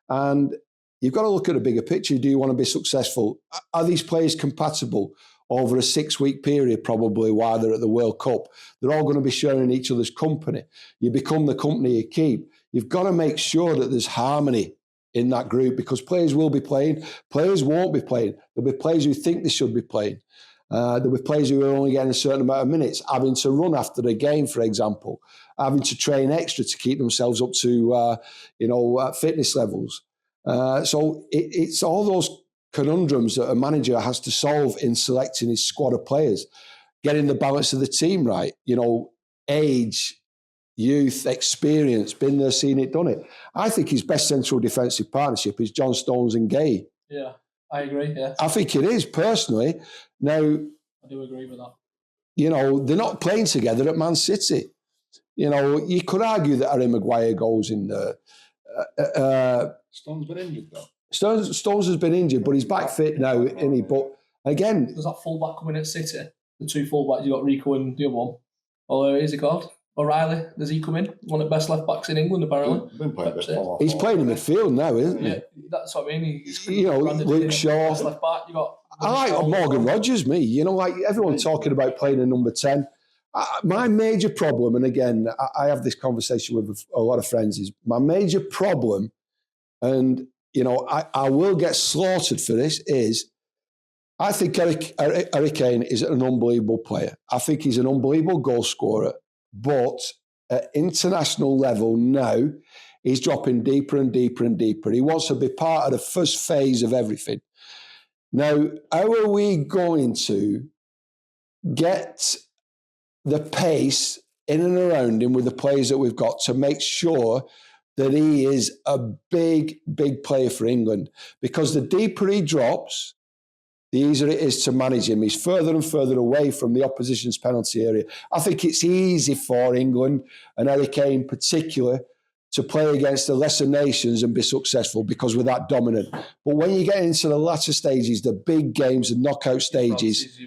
and you've got to look at a bigger picture. Do you want to be successful? Are these players compatible? over a 6-week period, probably while they're at the World Cup. They're all going to be sharing each other's company. You become the company you keep. You've got to make sure that there's harmony in that group, because players will be playing, players won't be playing. There'll be players who think they should be playing. There'll be players who are only getting a certain amount of minutes, having to run after the game, for example, having to train extra to keep themselves up to, fitness levels. So it's all those conundrums that a manager has to solve in selecting his squad of players, getting the balance of the team right, age, youth, experience, been there, seen it, done it. I think his best central defensive partnership is John Stones and Gay. Yeah, I agree, yeah. I think it is, personally. Now, I do agree with that. They're not playing together at Man City. You could argue that Harry Maguire goes in there. Stone's been injured, though. Stones has been injured, but he's back fit now, isn't he? But again... There's that full-back coming at City. The 2 full-backs, you got Rico and the other one. Oh, is he called? O'Reilly, does he come in? One of the best left-backs in England, apparently. He's playing in midfield now, isn't he? Yeah, that's what I mean. He's Luke Shaw. Best left-back. I like Morgan Rogers, me. Like everyone talking about playing a number 10. My major problem, and again, I have this conversation with a lot of friends, is my major problem, and, I will get slaughtered for this, is I think Harry Kane is an unbelievable player. I think he's an unbelievable goal scorer. But at international level now, he's dropping deeper and deeper and deeper. He wants to be part of the first phase of everything. Now, how are we going to get the pace in and around him with the players that we've got to make sure that he is a big, big player for England? Because the deeper he drops, the easier it is to manage him. He's further and further away from the opposition's penalty area. I think it's easy for England, and Harry Kane in particular, to play against the lesser nations and be successful because we're that dominant. But when you get into the latter stages, the big games, the knockout stages,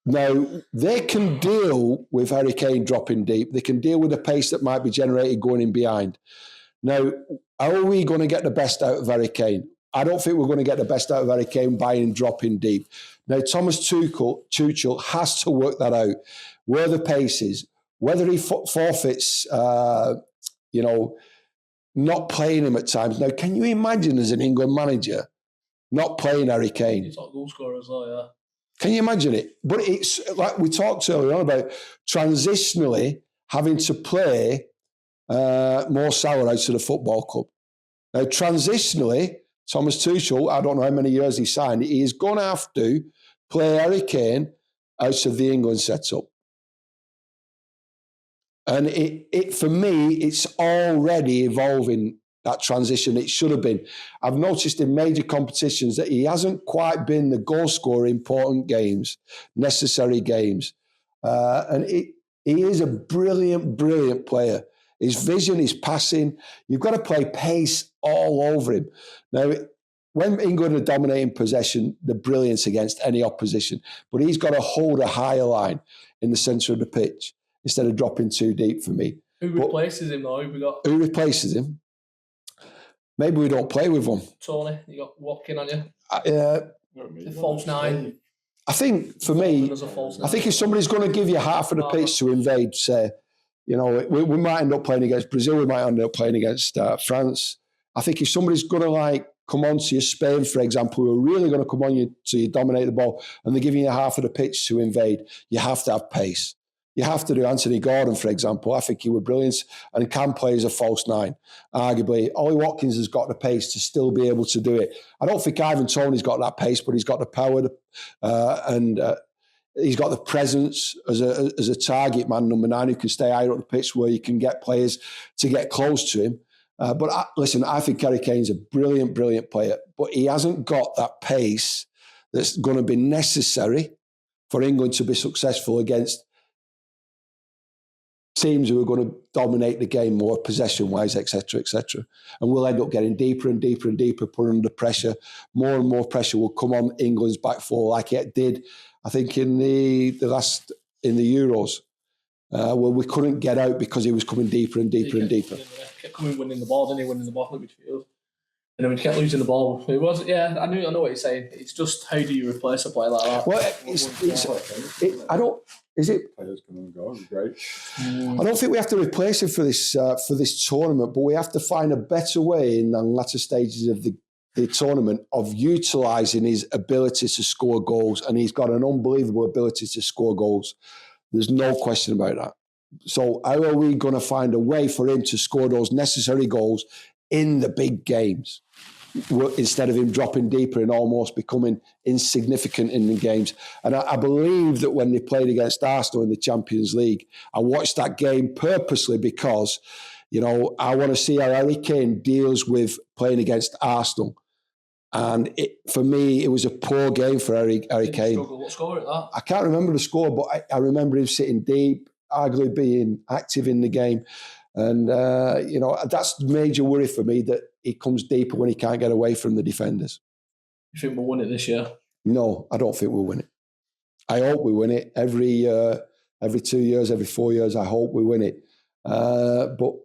now they can deal with Harry Kane dropping deep. They can deal with the pace that might be generated going in behind. Now, how are we going to get the best out of Harry Kane? I don't think we're going to get the best out of Harry Kane by him dropping deep. Now, Thomas Tuchel has to work that out, where the pace is, whether he forfeits, not playing him at times. Now, can you imagine as an England manager not playing Harry Kane? He's not a goal scorer as well, yeah. Can you imagine it? But it's like we talked earlier on about transitionally having to play Mo Salah out to the football club. Now, transitionally, Thomas Tuchel, I don't know how many years he signed, he is going to have to play Harry Kane out of the England setup. And it for me, it's already evolving, that transition. It should have been. I've noticed in major competitions that he hasn't quite been the goal scorer in important games, necessary games. And he is a brilliant, brilliant player. His vision, his passing, you've got to play pace all over him. Now, when England are dominating possession, they're brilliant against any opposition. But he's got to hold a higher line in the centre of the pitch instead of dropping too deep for me. Who replaces him, though? Who replaces him? Maybe we don't play with one. Tony, you got Watkin on you? The false 9. I think, for me, I think if somebody's going to give you half of the pitch to invade, say, we might end up playing against Brazil, we might end up playing against France. I think if somebody's going to come on to you, Spain, for example, who are really going to come on you to dominate the ball, and they're giving you half of the pitch to invade, you have to have pace. You have to do Anthony Gordon, for example. I think he was brilliant and can play as a false 9. Arguably, Ollie Watkins has got the pace to still be able to do it. I don't think Ivan Toney's got that pace, but he's got the power and he's got the presence as a target man, number 9, who can stay higher up the pitch where you can get players to get close to him. Listen, I think Harry Kane's a brilliant, brilliant player, but he hasn't got that pace that's going to be necessary for England to be successful against teams who are going to dominate the game more possession-wise, etc., etc. And we'll end up getting deeper and deeper and deeper, put under pressure. More and more pressure will come on England's back four, like it did, I think, in the Euros, where we couldn't get out because he was coming deeper and deeper and deeper. Kept coming winning the ball, didn't he? Winning the ball in the midfield. And then we kept losing the ball. It was, yeah, I know what you're saying. It's just how do you replace a player like that? Well, I don't. Is it? Players come and go. Great. I don't think we have to replace him for this tournament, but we have to find a better way in the latter stages of the tournament of utilising his ability to score goals, and he's got an unbelievable ability to score goals. There's no question about that. So how are we going to find a way for him to score those necessary goals in the big games instead of him dropping deeper and almost becoming insignificant in the games? And I believe that when they played against Arsenal in the Champions League, I watched that game purposely because, I want to see how Harry Kane deals with playing against Arsenal. And for me, it was a poor game for Harry Kane. What score at that? I can't remember the score, but I remember him sitting deep, arguably being active in the game. And, that's the major worry for me, that he comes deeper when he can't get away from the defenders. You think we'll win it this year? No, I don't think we'll win it. I hope we win it every 2 years, every 4 years. I hope we win it. But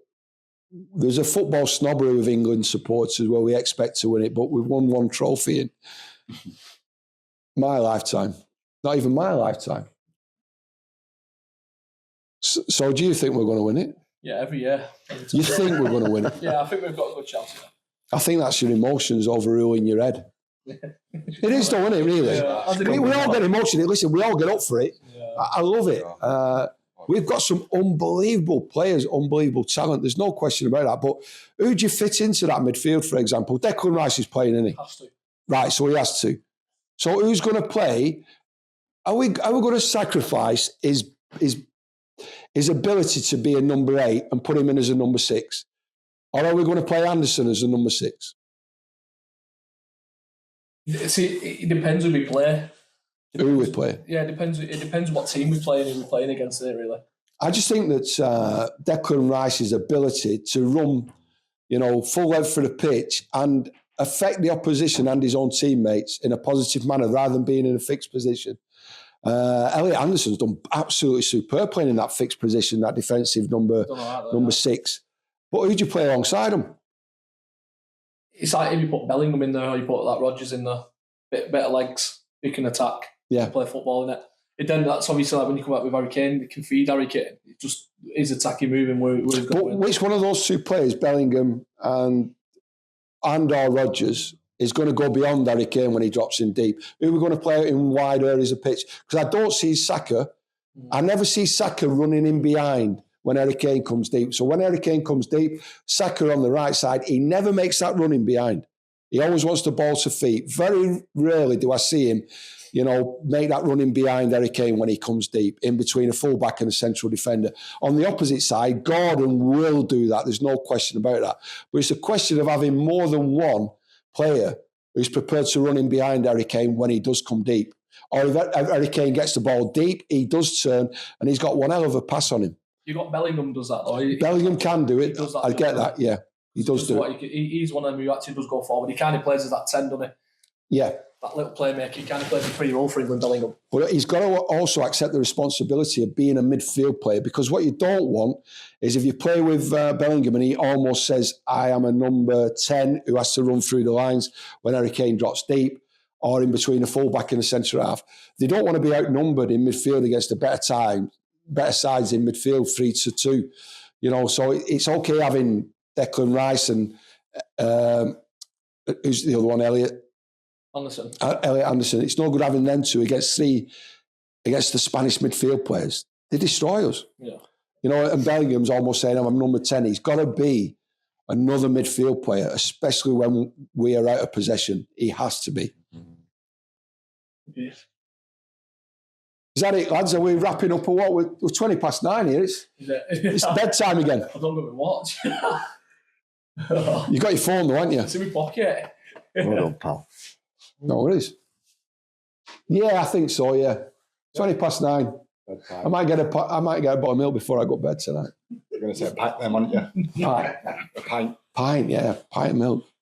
there's a football snobbery with England supporters where we expect to win it, but we've won one trophy in my lifetime. Not even my lifetime. So do you think we're going to win it? Yeah, every year. You think we're going to win it? Yeah, I think we've got a good chance. I think that's your emotions overruling your head. It is, though, isn't it, really? Yeah, we all get emotional. Listen, we all get up for it. Yeah. I love it. We've got some unbelievable players, unbelievable talent. There's no question about that. But who do you fit into that midfield, for example? Declan Rice is playing, isn't he? Has to. Right, so he has to. So who's going to play? Are we going to sacrifice his ability to be a number 8 and put him in as a number 6? Or are we going to play Anderson as a number 6? See, it depends who we play. Who we play? Yeah, it depends what team we play and who we're playing against it, really. I just think that Declan Rice's ability to run, full length for the pitch and affect the opposition and his own teammates in a positive manner rather than being in a fixed position. Elliot Anderson's done absolutely superb playing in that fixed position, that defensive number 6. But who do you play alongside him? It's like if you put Bellingham in there or you put like Rodgers in there, better legs, he can attack, play football in it. Then that's obviously like when you come out with Harry Kane, it can feed Harry Kane. It just is attacking, moving where he's going. But which one of those two players, Bellingham and or Rodgers, is going to go beyond Harry Kane when he drops in deep? Who are we going to play out in wide areas of pitch? Because I don't see Saka. I never see Saka running in behind when Harry Kane comes deep. So when Harry Kane comes deep, Saka on the right side, he never makes that run in behind. He always wants the ball to feet. Very rarely do I see him, make that run in behind Harry Kane when he comes deep, in between a fullback and a central defender. On the opposite side, Gordon will do that. There's no question about that. But it's a question of having more than one player who's prepared to run in behind Harry Kane when he does come deep. Or if Harry Kane gets the ball deep, he does turn and he's got one hell of a pass on him. You got Bellingham does that though. Bellingham can do it. I get that, yeah. He does do it. He's one of them who actually does go forward. He kind of plays as that 10, doesn't he? Yeah. That little playmaker, he kind of plays a pretty role for England, Bellingham. But he's got to also accept the responsibility of being a midfield player, because what you don't want is if you play with Bellingham and he almost says, I am a number 10 who has to run through the lines when Harry Kane drops deep, or in between a fullback and a centre half. They don't want to be outnumbered in midfield against a better sides in midfield, 3-2. So it's okay having Declan Rice and who's the other one, Elliot Anderson. It's no good having them two against the Spanish midfield players. They destroy us. Yeah. And Bellingham's almost saying, I'm number 10. He's got to be another midfield player, especially when we are out of possession. He has to be. Yes. Is that it, lads? Are we wrapping up or what? We're 20 past 9 here. It's bedtime again. I don't got my watch. You got your phone though, haven't you? It's in my pocket. Well done, pal. No worries. Yeah, I think so, yeah. 20 past 9. I might get a bottle of milk before I go to bed tonight. You're going to say a pint then, aren't you? Pint. A pint. Pint, yeah. Pint of milk.